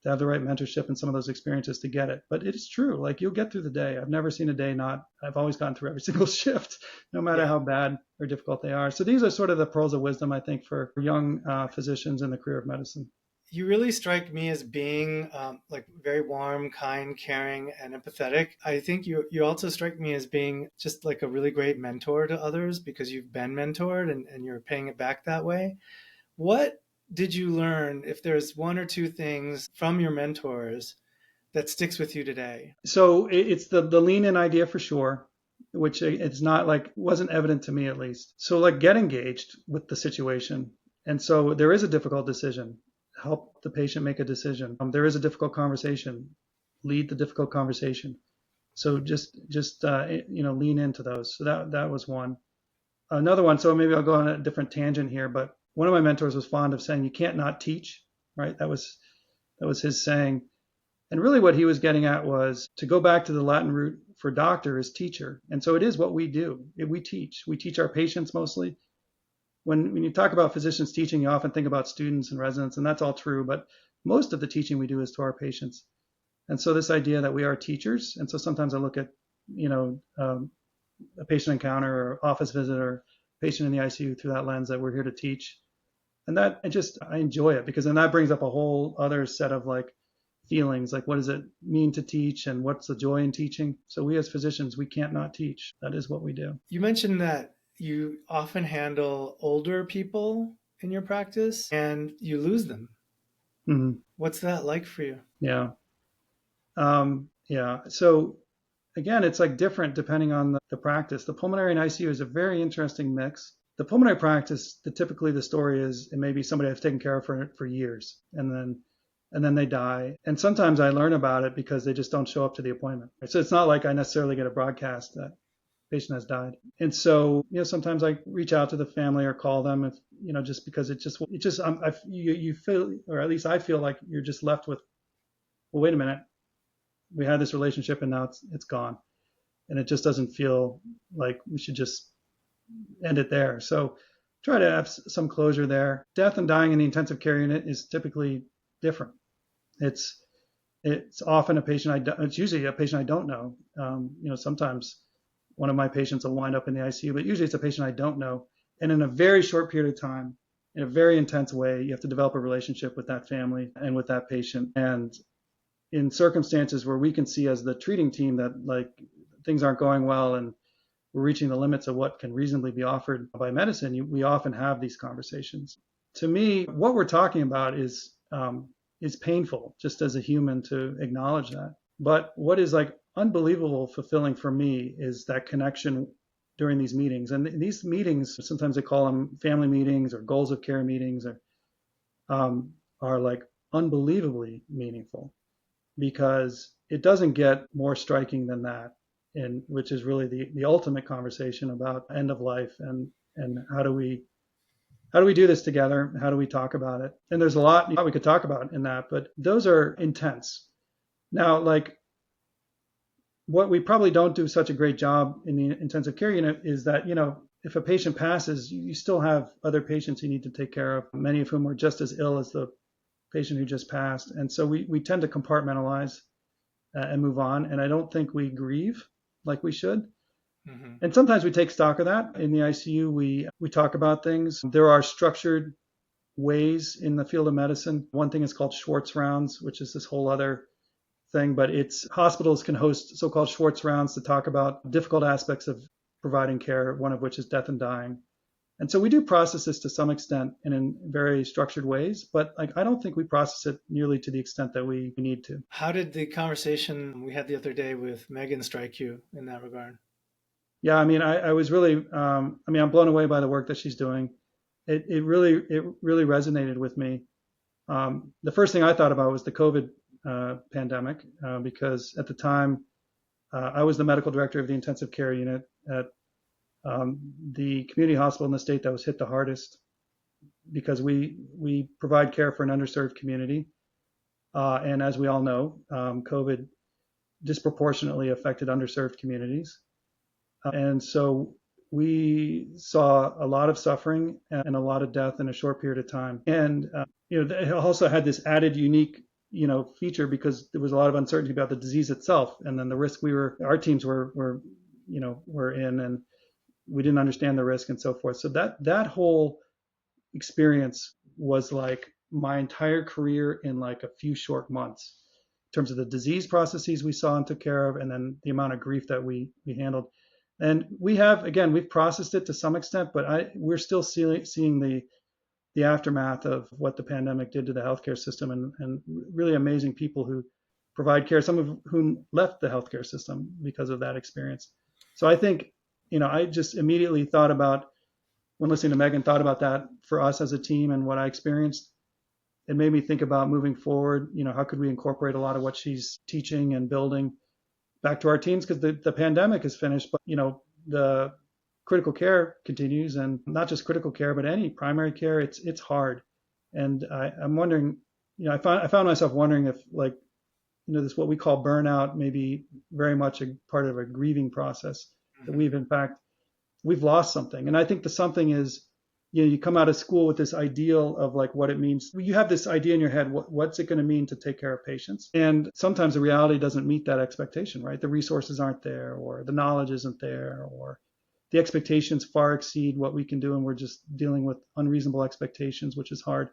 Speaker 2: to have the right mentorship and some of those experiences to get it. But it is true. Like you'll get through the day. I've never seen a day not. I've always gotten through every single shift, no matter how bad or difficult they are. So these are sort of the pearls of wisdom, I think, for young physicians in the career of medicine.
Speaker 1: You really strike me as being like very warm, kind, caring, and empathetic. I think you also strike me as being just like a really great mentor to others because you've been mentored and you're paying it back that way. What did you learn, if there's one or two things from your mentors that sticks with you today?
Speaker 2: So it's the lean in idea for sure. which it's not like wasn't evident to me at least. So like get engaged with the situation. And so there is a difficult decision. Help the patient make a decision. There is a difficult conversation. Lead the difficult conversation. So just lean into those. So that was one. Another one. So maybe I'll go on a different tangent here, but one of my mentors was fond of saying, "You can't not teach." Right? That was his saying. And really what he was getting at was to go back to the Latin root for doctor is teacher. And so it is what we do. We teach. We teach our patients mostly. When you talk about physicians teaching, you often think about students and residents, and that's all true. But most of the teaching we do is to our patients. And so this idea that we are teachers, and so sometimes I look at, a patient encounter or office visit or patient in the ICU through that lens that we're here to teach. And that I enjoy it because then that brings up a whole other set of like feelings, like what does it mean to teach and what's the joy in teaching? So we as physicians, we can't not teach. That is what we do.
Speaker 1: You mentioned that you often handle older people in your practice and you lose them.
Speaker 2: Mm-hmm.
Speaker 1: What's that like for you?
Speaker 2: Yeah. Yeah. So again, it's like different depending on the practice. The pulmonary and ICU is a very interesting mix. The pulmonary practice, typically the story is it may be somebody I've taken care of for years, and then they die. And sometimes I learn about it because they just don't show up to the appointment. So it's not like I necessarily get a broadcast that patient has died. And so, sometimes I reach out to the family or call them if, just because you feel, or at least I feel like you're just left with, well, wait a minute, we had this relationship and now it's gone. And it just doesn't feel like we should just end it there. So try to have some closure there. Death and dying in the intensive care unit is typically different. It's often it's usually a patient I don't know. Sometimes one of my patients will wind up in the ICU, but usually it's a patient I don't know. And in a very short period of time, in a very intense way, you have to develop a relationship with that family and with that patient. And in circumstances where we can see as the treating team that like things aren't going well and we're reaching the limits of what can reasonably be offered by medicine, we often have these conversations. To me, what we're talking about is painful just as a human to acknowledge that. But what is like unbelievable fulfilling for me is that connection during these meetings. And these meetings, sometimes they call them family meetings or goals of care meetings, are like unbelievably meaningful because it doesn't get more striking than that, and which is really the ultimate conversation about end of life and how do we do this together? How do we talk about it? And there's a lot we could talk about in that, but those are intense. Now, like what we probably don't do such a great job in the intensive care unit is that, if a patient passes, you still have other patients you need to take care of, many of whom are just as ill as the patient who just passed. And so we tend to compartmentalize and move on. And I don't think we grieve like we should. Mm-hmm. And sometimes we take stock of that. In the ICU, we talk about things. There are structured ways in the field of medicine. One thing is called Schwartz rounds, which is this whole other thing, but hospitals can host so-called Schwartz rounds to talk about difficult aspects of providing care, one of which is death and dying. And so we do process this to some extent and in very structured ways, but I don't think we process it nearly to the extent that we need to.
Speaker 1: How did the conversation we had the other day with Megan strike you in that regard?
Speaker 2: Yeah, I mean, I was really, I'm blown away by the work that she's doing. It really resonated with me. The first thing I thought about was the COVID pandemic, because at the time I was the medical director of the intensive care unit at the community hospital in the state that was hit the hardest, because we provide care for an underserved community. And as we all know, COVID disproportionately affected underserved communities. And so we saw a lot of suffering and a lot of death in a short period of time. And, it also had this added unique, feature because there was a lot of uncertainty about the disease itself. And then the risk our teams were in, and we didn't understand the risk and so forth. So that whole experience was like my entire career in like a few short months in terms of the disease processes we saw and took care of, and then the amount of grief that we handled. And we've processed it to some extent, but we're still seeing the aftermath of what the pandemic did to the healthcare system, and really amazing people who provide care, some of whom left the healthcare system because of that experience. So I think, I just immediately thought about, when listening to Megan, thought about that for us as a team and what I experienced. It made me think about moving forward. How could we incorporate a lot of what she's teaching and building back to our teams? Because the pandemic is finished, but the critical care continues, and not just critical care, but any primary care. It's hard, and I'm wondering. I found myself wondering if, like, this what we call burnout may be very much a part of a grieving process, that
Speaker 1: Mhm.
Speaker 2: we've lost something. And I think the something is, you come out of school with this ideal of like what it means. You have this idea in your head, what's it going to mean to take care of patients? And sometimes the reality doesn't meet that expectation, right? The resources aren't there, or the knowledge isn't there, or the expectations far exceed what we can do, and we're just dealing with unreasonable expectations, which is hard.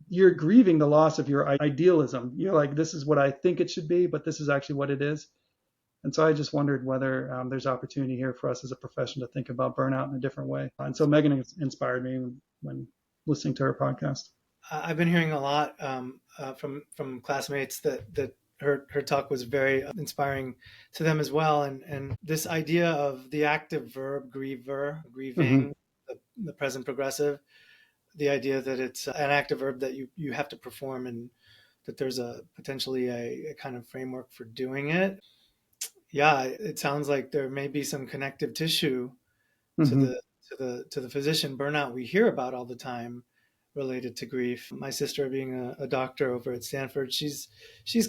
Speaker 2: You're grieving the loss of your idealism. You're like, this is what I think it should be, but this is actually what it is. And so I just wondered whether there's opportunity here for us as a profession to think about burnout in a different way. And so Megan inspired me when listening to her podcast.
Speaker 1: I've been hearing a lot from classmates that her talk was very inspiring to them as well, and this idea of the active verb griever,
Speaker 2: Mm-hmm.
Speaker 1: grieving, the present progressive, the idea that it's an active verb that you have to perform, and that there's a potentially a kind of framework for doing it. Yeah, it sounds like there may be some connective tissue to
Speaker 2: Mm-hmm.
Speaker 1: the physician burnout we hear about all the time related to grief. My sister, being a doctor over at Stanford, she's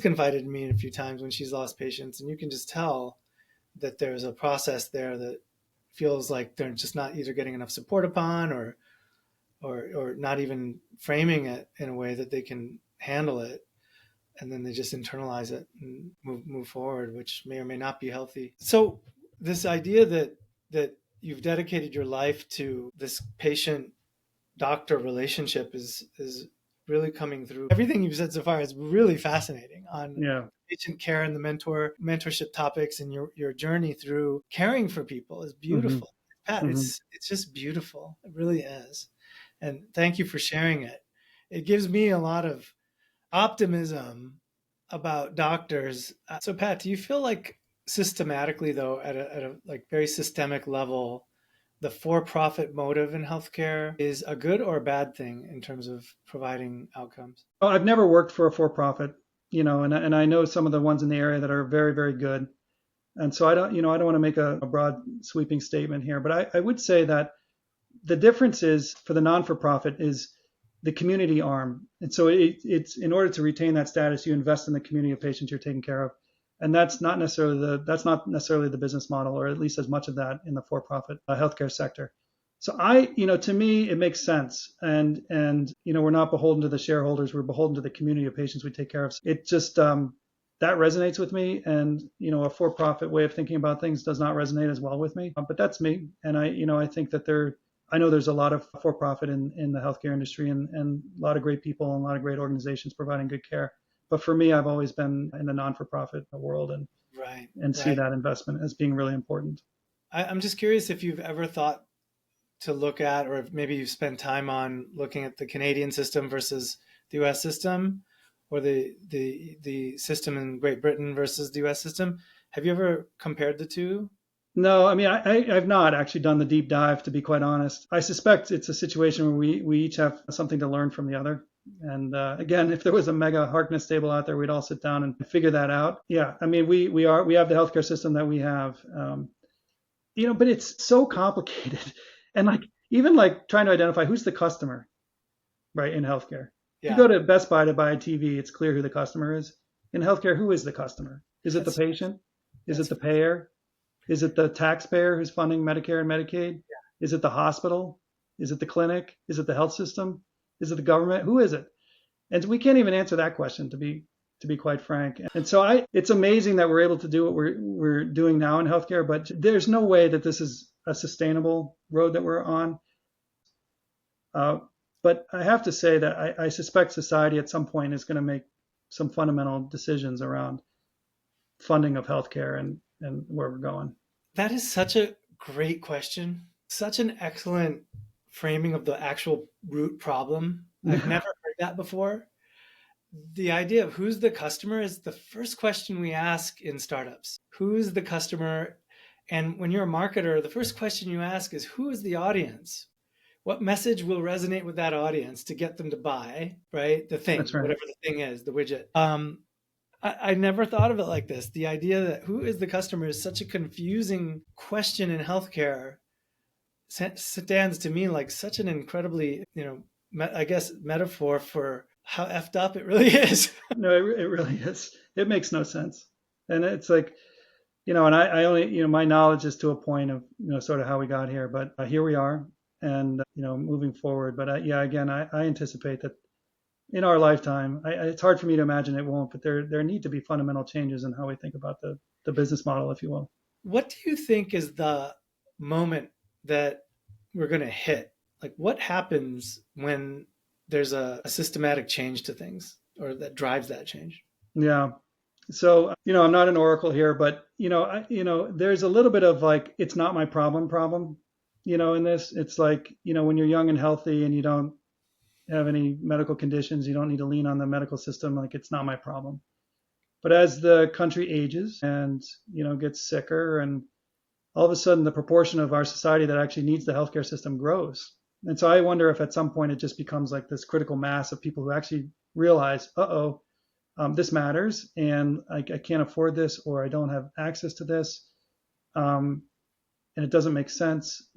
Speaker 1: confided in me a few times when she's lost patients, and you can just tell that there's a process there that feels like they're just not either getting enough support upon, or not even framing it in a way that they can handle it, and then they just internalize it and move forward, which may or may not be healthy. So this idea that you've dedicated your life to this patient doctor relationship is really coming through. Everything you've said so far is really fascinating on
Speaker 2: Yeah.
Speaker 1: patient care and the mentorship topics, and your journey through caring for people is
Speaker 2: Mm-hmm.
Speaker 1: beautiful. Pat,
Speaker 2: Mm-hmm.
Speaker 1: it's just beautiful. It really is. And thank you for sharing it. It gives me a lot of optimism about doctors. So Pat, do you feel like systematically though, at a like very systemic level, the for-profit motive in healthcare is a good or a bad thing in terms of providing outcomes?
Speaker 2: Oh, I've never worked for a for-profit, and I know some of the ones in the area that are very, very good. And so I don't want to make a broad sweeping statement here, but I would say that the difference is, for the non-for-profit, is the community arm. And so it's in order to retain that status, you invest in the community of patients you're taking care of. And that's not necessarily the business model, or at least as much of that in the for-profit healthcare sector. So to me, it makes sense. And we're not beholden to the shareholders. We're beholden to the community of patients we take care of. It just, that resonates with me. And, a for-profit way of thinking about things does not resonate as well with me. But that's me. And I think that I know there's a lot of for-profit in the healthcare industry, and a lot of great people and a lot of great organizations providing good care. But for me, I've always been in the non-for-profit world,
Speaker 1: Right,
Speaker 2: and see
Speaker 1: right.
Speaker 2: that investment as being really important.
Speaker 1: I'm just curious if you've ever thought to look at, or if maybe you've spent time on looking at the Canadian system versus the US system, or the system in Great Britain versus the US system. Have you ever compared the two?
Speaker 2: No, I mean, I've not actually done the deep dive, to be quite honest. I suspect it's a situation where we each have something to learn from the other. And again, if there was a mega Harkness table out there, we'd all sit down and figure that out. Yeah, I mean, we have the healthcare system that we have, but it's so complicated, and like, even like trying to identify who's the customer, right, in healthcare. If you
Speaker 1: Yeah,
Speaker 2: go to Best Buy to buy a TV, it's clear who the customer is. In healthcare, who is the customer? Is it the
Speaker 1: that's
Speaker 2: patient? Is it
Speaker 1: that's
Speaker 2: the payer? Is it the taxpayer who's funding Medicare and Medicaid? Is it the hospital? Is it the clinic? Is it the health system? Is it the government? Who is it? And we can't even answer that question, to be quite frank. And so it's amazing that we're able to do what we're doing now in healthcare, but there's no way that this is a sustainable road that we're on. Uh, but I have to say that I suspect society at some point is going to make some fundamental decisions around funding of healthcare, and where we're going.
Speaker 1: that is such a great question. Such an excellent framing of the actual root problem. I've never heard that before. The idea of who's the customer is the first question we ask in startups. Who's the customer? And when you're a marketer, the first question you ask is, who is the audience? What message will resonate with that audience to get them to buy, right? The
Speaker 2: That's
Speaker 1: thing,
Speaker 2: right.
Speaker 1: whatever the thing is, the widget. I never thought of it like this. The idea that who is the customer is such a confusing question in healthcare stands to me like such an incredibly, I guess, metaphor for how effed up it really is.
Speaker 2: No, it really is. It makes no sense. And it's like, and I only, my knowledge is to a point of, sort of how we got here, but here we are and, moving forward. But yeah, again, I anticipate that in our lifetime, it's hard for me to imagine it won't, but there need to be fundamental changes in how we think about the business model, if you will.
Speaker 1: What do you think is the moment that we're going to hit? Like, what happens when there's a systematic change to things or that drives that change?
Speaker 2: Yeah. So, I'm not an oracle here, but, there's a little bit of like, it's not my problem, in this. It's like, when you're young and healthy and you don't have any medical conditions, you don't need to lean on the medical system. Like, it's not my problem. But as the country ages and, gets sicker, and all of a sudden the proportion of our society that actually needs the healthcare system grows. And so I wonder if at some point it just becomes like this critical mass of people who actually realize, this matters, and I can't afford this, or I don't have access to this, and it doesn't make sense.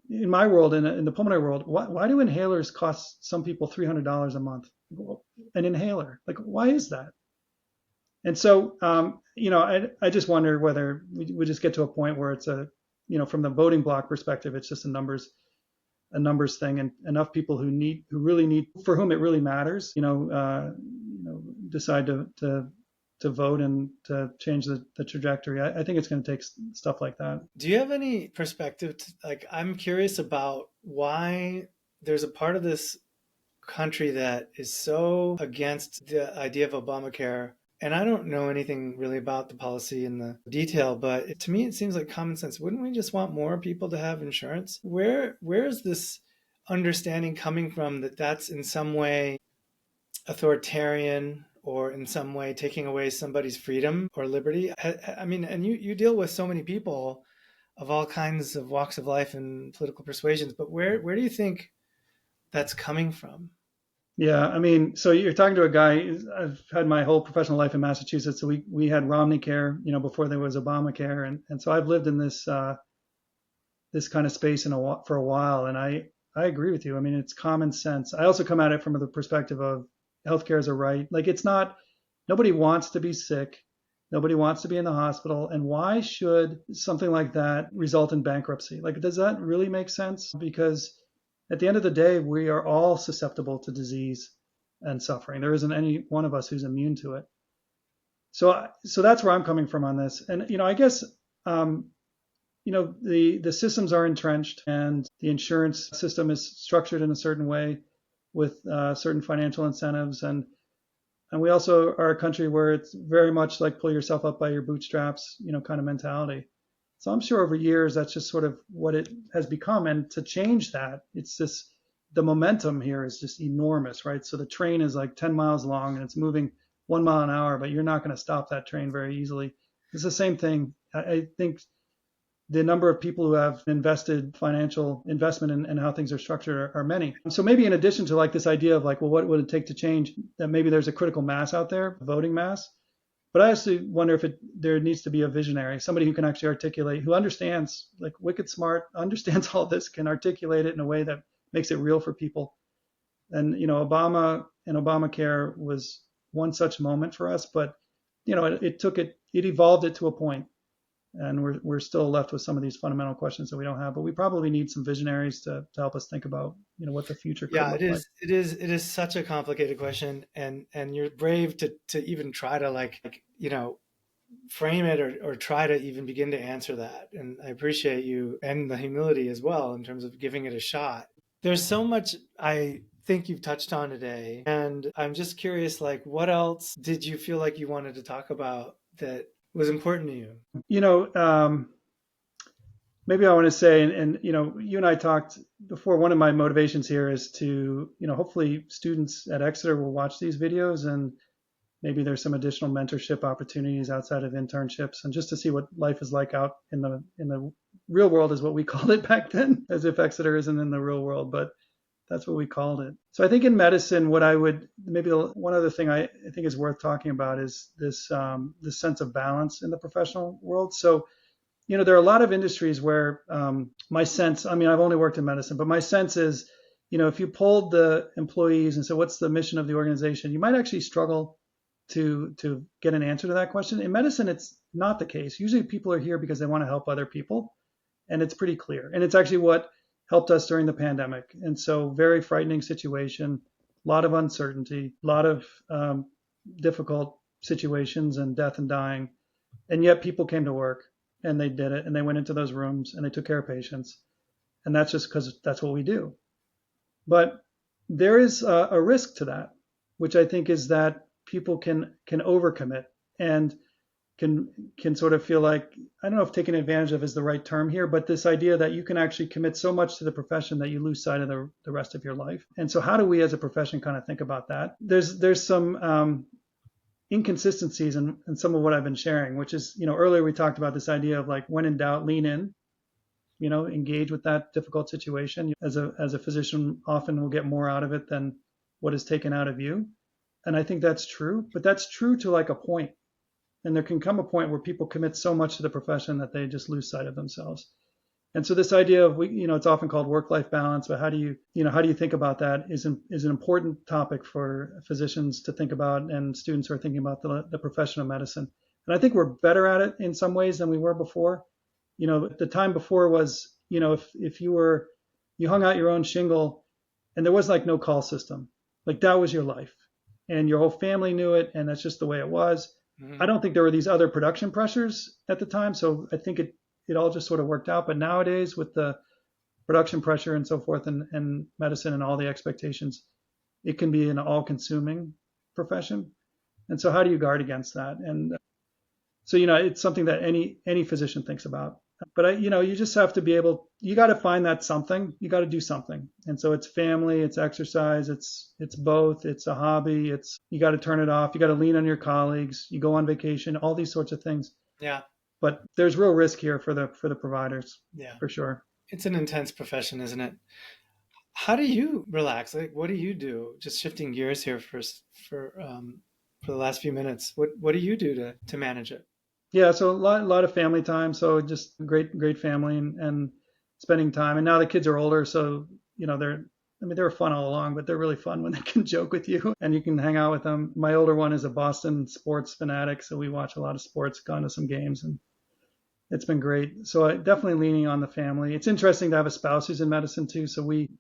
Speaker 2: In my world, in the pulmonary world, why do inhalers cost some people $300 a month? An inhaler, like, why is that? And so, I just wonder whether we just get to a point where it's from the voting block perspective, it's just a numbers thing, and enough people who really need, for whom it really matters, decide to vote and to change the trajectory. I think it's going to take stuff like that.
Speaker 1: Do you have any perspective? Like, I'm curious about why there's a part of this country that is so against the idea of Obamacare. And I don't know anything really about the policy in the detail, but to me, it seems like common sense. Wouldn't we just want more people to have insurance? Where is this understanding coming from that that's in some way authoritarian or in some way taking away somebody's freedom or liberty? I mean, and you deal with so many people of all kinds of walks of life and political persuasions, but where do you think that's coming from?
Speaker 2: Yeah, I mean, so you're talking to a guy. I've had my whole professional life in Massachusetts. So we had Romney Care, before there was Obamacare, and so I've lived in this kind of space for a while, and I agree with you. I mean, it's common sense. I also come at it from the perspective of healthcare is a right. Like, it's not. Nobody wants to be sick. Nobody wants to be in the hospital. And why should something like that result in bankruptcy? Like, does that really make sense? Because at the end of the day, we are all susceptible to disease and suffering. There isn't any one of us who's immune to it. So that's where I'm coming from on this. And I guess the systems are entrenched, and the insurance system is structured in a certain way with certain financial incentives, and we also are a country where it's very much like pull yourself up by your bootstraps, kind of mentality. So I'm sure over years that's just sort of what it has become. And to change that, it's just the momentum here is just enormous, right? So the train is like 10 miles long and it's moving 1 mile an hour, but you're not going to stop that train very easily. It's the same thing. I think the number of people who have invested financial investment in how things are structured are many. So maybe in addition to like this idea of like, well, what would it take to change, that maybe there's a critical mass out there, voting mass. But I actually wonder if there needs to be a visionary, somebody who can actually articulate, who understands, like wicked smart, understands all this, can articulate it in a way that makes it real for people. And, Obama and Obamacare was one such moment for us, but, it evolved it to a point. And we're still left with some of these fundamental questions that we don't have, but we probably need some visionaries to help us think about, what the future could
Speaker 1: Yeah,
Speaker 2: look like.
Speaker 1: it is such a complicated question, and you're brave to even try to frame it or try to even begin to answer that. And I appreciate you and the humility as well in terms of giving it a shot. There's so much I think you've touched on today, and I'm just curious, like, what else did you feel like you wanted to talk about that was important to you?
Speaker 2: Maybe I want to say, and you and I talked before. One of my motivations here is to, hopefully students at Exeter will watch these videos and Maybe there's some additional mentorship opportunities outside of internships, and just to see what life is like out in the real world is what we called it back then, as if Exeter isn't in the real world, but that's what we called it. So I think in medicine, what I would maybe one other thing I think is worth talking about is this sense of balance in the professional world. So there are a lot of industries where my sense, I mean, I've only worked in medicine, but my sense is, if you polled the employees and said, what's the mission of the organization, you might actually struggle to get an answer to that question. In medicine, it's not the case. Usually people are here because they want to help other people, and it's pretty clear. And it's actually what helped us during the pandemic. And so, very frightening situation, a lot of uncertainty, a lot of difficult situations and death and dying. And yet people came to work and they did it and they went into those rooms and they took care of patients. And that's just because that's what we do. But there is a risk to that, which I think is that people can overcommit and can sort of feel like, I don't know if taking advantage of is the right term here, but this idea that you can actually commit so much to the profession that you lose sight of the rest of your life. And so how do we as a profession kind of think about that? There's some inconsistencies in some of what I've been sharing, which is, earlier we talked about this idea of like, when in doubt, lean in, engage with that difficult situation. As a physician, often will get more out of it than what is taken out of you. And I think that's true, but that's true to like a point. And there can come a point where people commit so much to the profession that they just lose sight of themselves. And so this idea of, it's often called work-life balance, but how do you think about that is an important topic for physicians to think about and students who are thinking about the profession of medicine. And I think we're better at it in some ways than we were before. The time before was, if you hung out your own shingle and there was like no call system, like that was your life and your whole family knew it. And that's just the way it was. I don't think there were these other production pressures at the time. So I think it all just sort of worked out. But nowadays with the production pressure and so forth and medicine and all the expectations, it can be an all consuming profession. And so how do you guard against that? And so, it's something that any physician thinks about. But you just have to be you got to find that something, you got to do something. And so it's family, it's exercise, it's both, it's a hobby, you got to turn it off, you got to lean on your colleagues, you go on vacation, all these sorts of things.
Speaker 1: Yeah.
Speaker 2: But there's real risk here for the providers.
Speaker 1: Yeah.
Speaker 2: For sure.
Speaker 1: It's an intense profession, isn't it? How do you relax? Like, what do you do? Just shifting gears here for the last few minutes. What do you do to manage it?
Speaker 2: Yeah, so a lot of family time. So just great family and spending time. And now the kids are older, so they were fun all along, but they're really fun when they can joke with you and you can hang out with them. My older one is a Boston sports fanatic, so we watch a lot of sports, gone to some games, and it's been great. So I definitely leaning on the family. It's interesting to have a spouse who's in medicine too, so we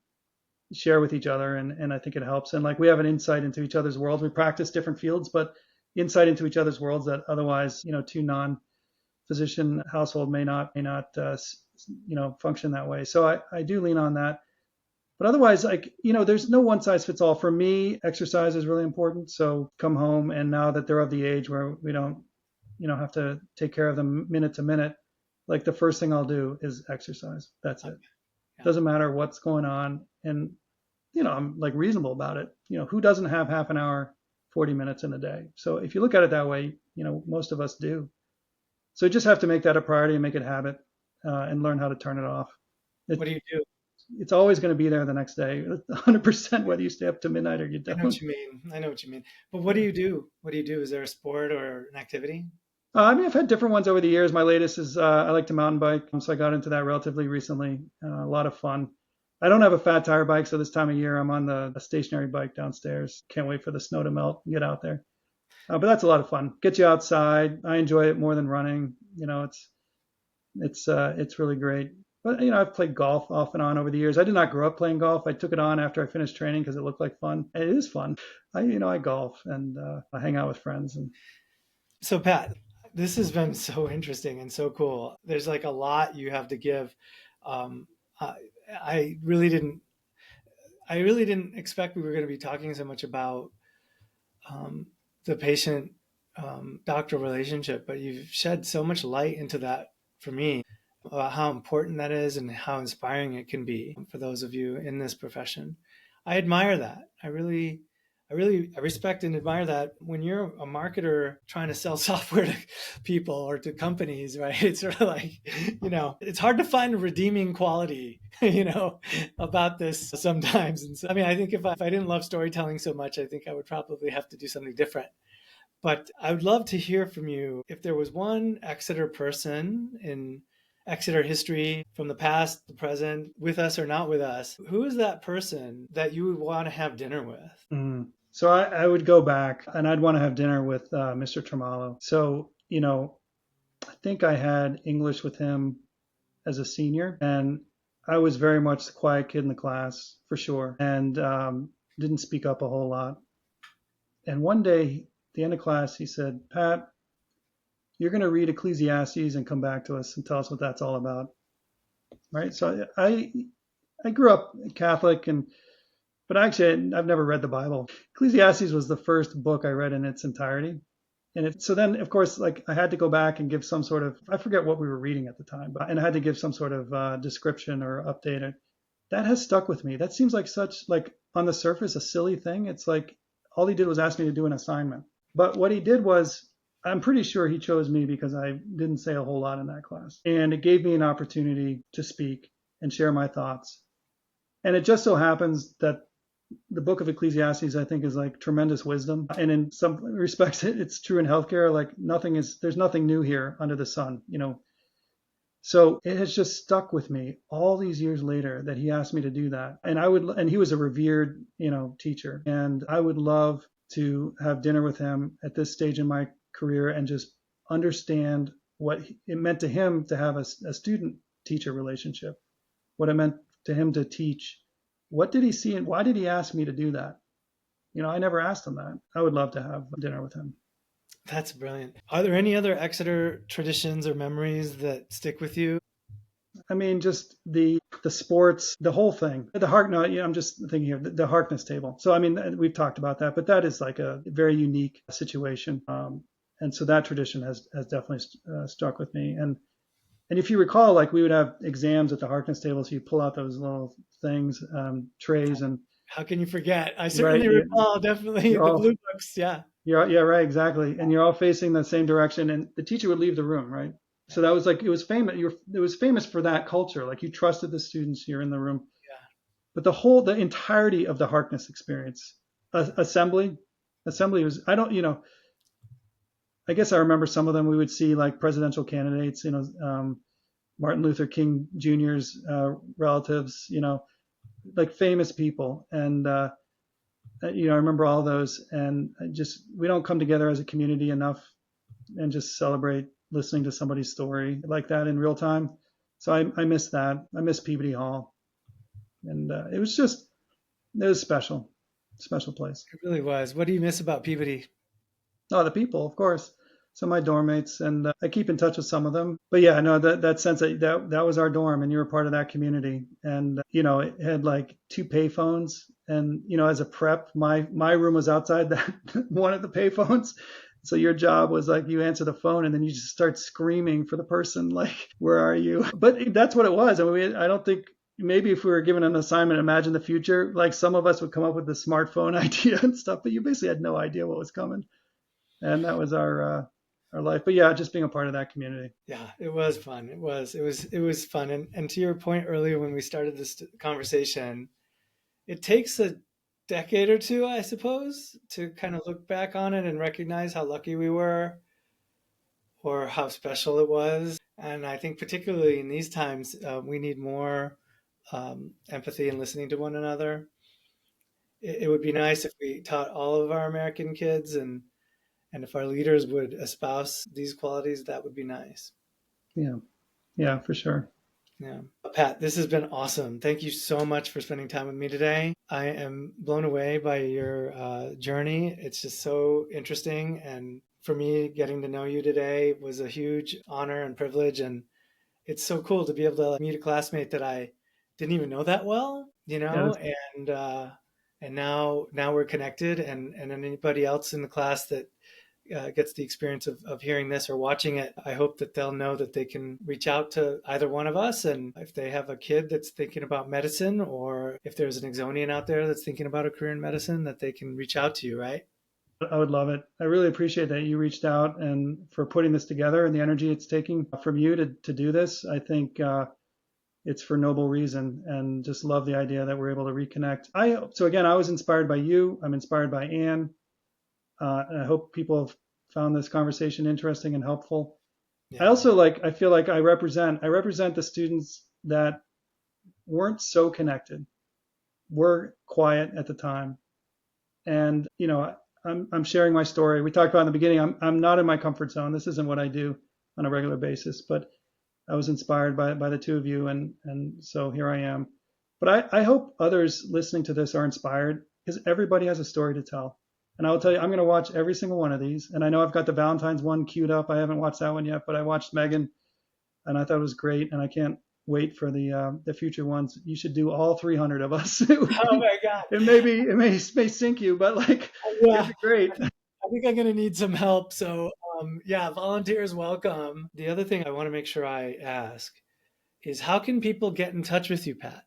Speaker 2: share with each other, and I think it helps. And like we have an insight into each other's worlds. We practice different fields, but insight into each other's worlds that otherwise, two non-physician household may not function that way. So I do lean on that. But otherwise, like, there's no one size fits all. For me, exercise is really important. So come home, and now that they're of the age where we don't, have to take care of them minute to minute, like the first thing I'll do is exercise. That's it.
Speaker 1: Yeah.
Speaker 2: Doesn't matter what's going on. And, I'm like reasonable about it. Who doesn't have half an hour, 40 minutes in a day? So if you look at it that way, most of us do. So you just have to make that a priority and make it a habit and learn how to turn it off.
Speaker 1: What do you do?
Speaker 2: It's always going to be there the next day, 100%, whether you stay up to midnight or you don't.
Speaker 1: I know what you mean. But what do you do? What do you do? Is there a sport or an activity?
Speaker 2: I've had different ones over the years. My latest is I like to mountain bike, so I got into that relatively recently. A lot of fun. I don't have a fat tire bike, so this time of year I'm on the stationary bike downstairs. Can't wait for the snow to melt and get out there. But that's a lot of fun. Get you outside. I enjoy it more than running. It's really great. But I've played golf off and on over the years. I did not grow up playing golf. I took it on after I finished training because it looked like fun. It is fun. I golf and I hang out with friends. And
Speaker 1: so Pat, this has been so interesting and so cool. There's like a lot you have to give. I really didn't expect we were going to be talking so much about the patient doctor relationship, but you've shed so much light into that for me about how important that is and how inspiring it can be for those of you in this profession. I admire that. I really I respect and admire that. When you're a marketer trying to sell software to people or to companies, right? It's sort of like, it's hard to find a redeeming quality, about this sometimes. And so, I mean, I think if I didn't love storytelling so much, I think I would probably have to do something different. But I would love to hear from you if there was one Exeter person in Exeter history from the past, the present, with us or not with us. Who is that person that you would want to have dinner with?
Speaker 2: So I would go back and I'd want to have dinner with Mr. Tremalo. So, I think I had English with him as a senior, and I was very much the quiet kid in the class for sure, and didn't speak up a whole lot. And one day, at the end of class, he said, "Pat, you're going to read Ecclesiastes and come back to us and tell us what that's all about." Right? So I grew up Catholic, but actually I've never read the Bible. Ecclesiastes was the first book I read in its entirety. So then, of course, like I had to go back and give some sort of, I forget what we were reading at the time, and I had to give some sort of description or update. That has stuck with me. That seems like such, like on the surface, a silly thing. It's like all he did was ask me to do an assignment. But what he did was, I'm pretty sure he chose me because I didn't say a whole lot in that class. And it gave me an opportunity to speak and share my thoughts. And it just so happens that the book of Ecclesiastes, I think, is like tremendous wisdom. And in some respects, it's true in healthcare. Like there's nothing new here under the sun. So it has just stuck with me all these years later that he asked me to do that. And he was a revered, teacher. And I would love to have dinner with him at this stage in my career and just understand what it meant to him to have a student teacher relationship, what it meant to him to teach. What did he see and why did he ask me to do that? I never asked him that. I would love to have dinner with him.
Speaker 1: That's brilliant. Are there any other Exeter traditions or memories that stick with you?
Speaker 2: I mean, just the sports, the whole thing. No, I'm just thinking here, the Harkness table. So, I mean, we've talked about that, but that is like a very unique situation. And so that tradition has definitely struck with me. And if you recall, like we would have exams at the Harkness table, so you pull out those little things, trays, and
Speaker 1: How can you forget? I
Speaker 2: right,
Speaker 1: certainly recall definitely
Speaker 2: you're
Speaker 1: the
Speaker 2: all
Speaker 1: blue books. Yeah.
Speaker 2: yeah, right, exactly, and you're all facing the same direction, and the teacher would leave the room, right? So that was like it was famous. It was famous for that culture. Like you trusted the students here in the room,
Speaker 1: Yeah.
Speaker 2: but the entirety of the Harkness experience, assembly, was I don't I guess I remember some of them. We would see like presidential candidates, Martin Luther King Jr.'s relatives, like famous people. And, I remember all those. And we don't come together as a community enough and just celebrate listening to somebody's story like that in real time. So I miss that. I miss Peabody Hall. And it was special place.
Speaker 1: It really was. What do you miss about Peabody?
Speaker 2: Oh, the people, of course. Some of my dorm mates, and I keep in touch with some of them. But yeah, no, that sense that was our dorm, and you were part of that community. And it had like two payphones, and as a prep, my room was outside that one of the payphones. So your job was like you answer the phone, and then you just start screaming for the person, like, "Where are you?" But that's what it was. I mean, I don't think. Maybe if we were given an assignment, imagine the future, like some of us would come up with the smartphone idea and stuff, but you basically had no idea what was coming. And that was our life. But yeah, just being a part of that community.
Speaker 1: Yeah, it was fun. It was fun. And to your point earlier when we started this conversation, it takes a decade or two, I suppose, to kind of look back on it and recognize how lucky we were or how special it was. And I think particularly in these times, we need more empathy and listening to one another. It would be nice if we taught all of our American kids and if our leaders would espouse these qualities, that would be nice.
Speaker 2: Yeah. Yeah, for sure.
Speaker 1: Yeah. Pat, this has been awesome. Thank you so much for spending time with me today. I am blown away by your journey. It's just so interesting. And for me, getting to know you today was a huge honor and privilege. And it's so cool to be able to meet a classmate that I didn't even know that well,
Speaker 2: Yes.
Speaker 1: and now we're connected. And anybody else in the class that gets the experience of hearing this or watching it, I hope that they'll know that they can reach out to either one of us. And if they have a kid that's thinking about medicine, or if there's an Exonian out there that's thinking about a career in medicine, that they can reach out to you, right?
Speaker 2: I would love it. I really appreciate that you reached out and for putting this together and the energy it's taking from you to do this. I think it's for noble reason, and just love the idea that we're able to reconnect. So again, I was inspired by you. I'm inspired by Anne. And I hope people have found this conversation interesting and helpful.
Speaker 1: Yeah.
Speaker 2: I also I feel like I represent the students that weren't so connected, were quiet at the time. And, I'm sharing my story. We talked about in the beginning, I'm not in my comfort zone. This isn't what I do on a regular basis, but I was inspired by the two of you. And so here I am. But I hope others listening to this are inspired, because everybody has a story to tell. And I will tell you, I'm going to watch every single one of these. And I know I've got the Valentine's one queued up. I haven't watched that one yet, but I watched Megan and I thought it was great. And I can't wait for the future ones. You should do all 300 of us.
Speaker 1: Oh my God.
Speaker 2: It may sink you, but
Speaker 1: Yeah.
Speaker 2: it'd be great.
Speaker 1: I think I'm going to need some help. So, yeah, volunteers welcome. The other thing I want to make sure I ask is, how can people get in touch with you, Pat?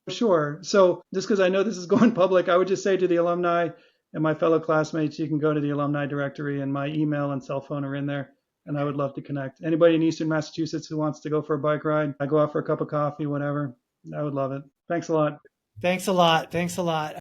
Speaker 2: Sure. So just because I know this is going public, I would just say to the alumni and my fellow classmates, you can go to the alumni directory, and my email and cell phone are in there. And I would love to connect. Anybody in Eastern Massachusetts who wants to go for a bike ride, I go out for a cup of coffee, whatever. I would love it. Thanks a lot.
Speaker 1: Thanks a lot. Thanks a lot.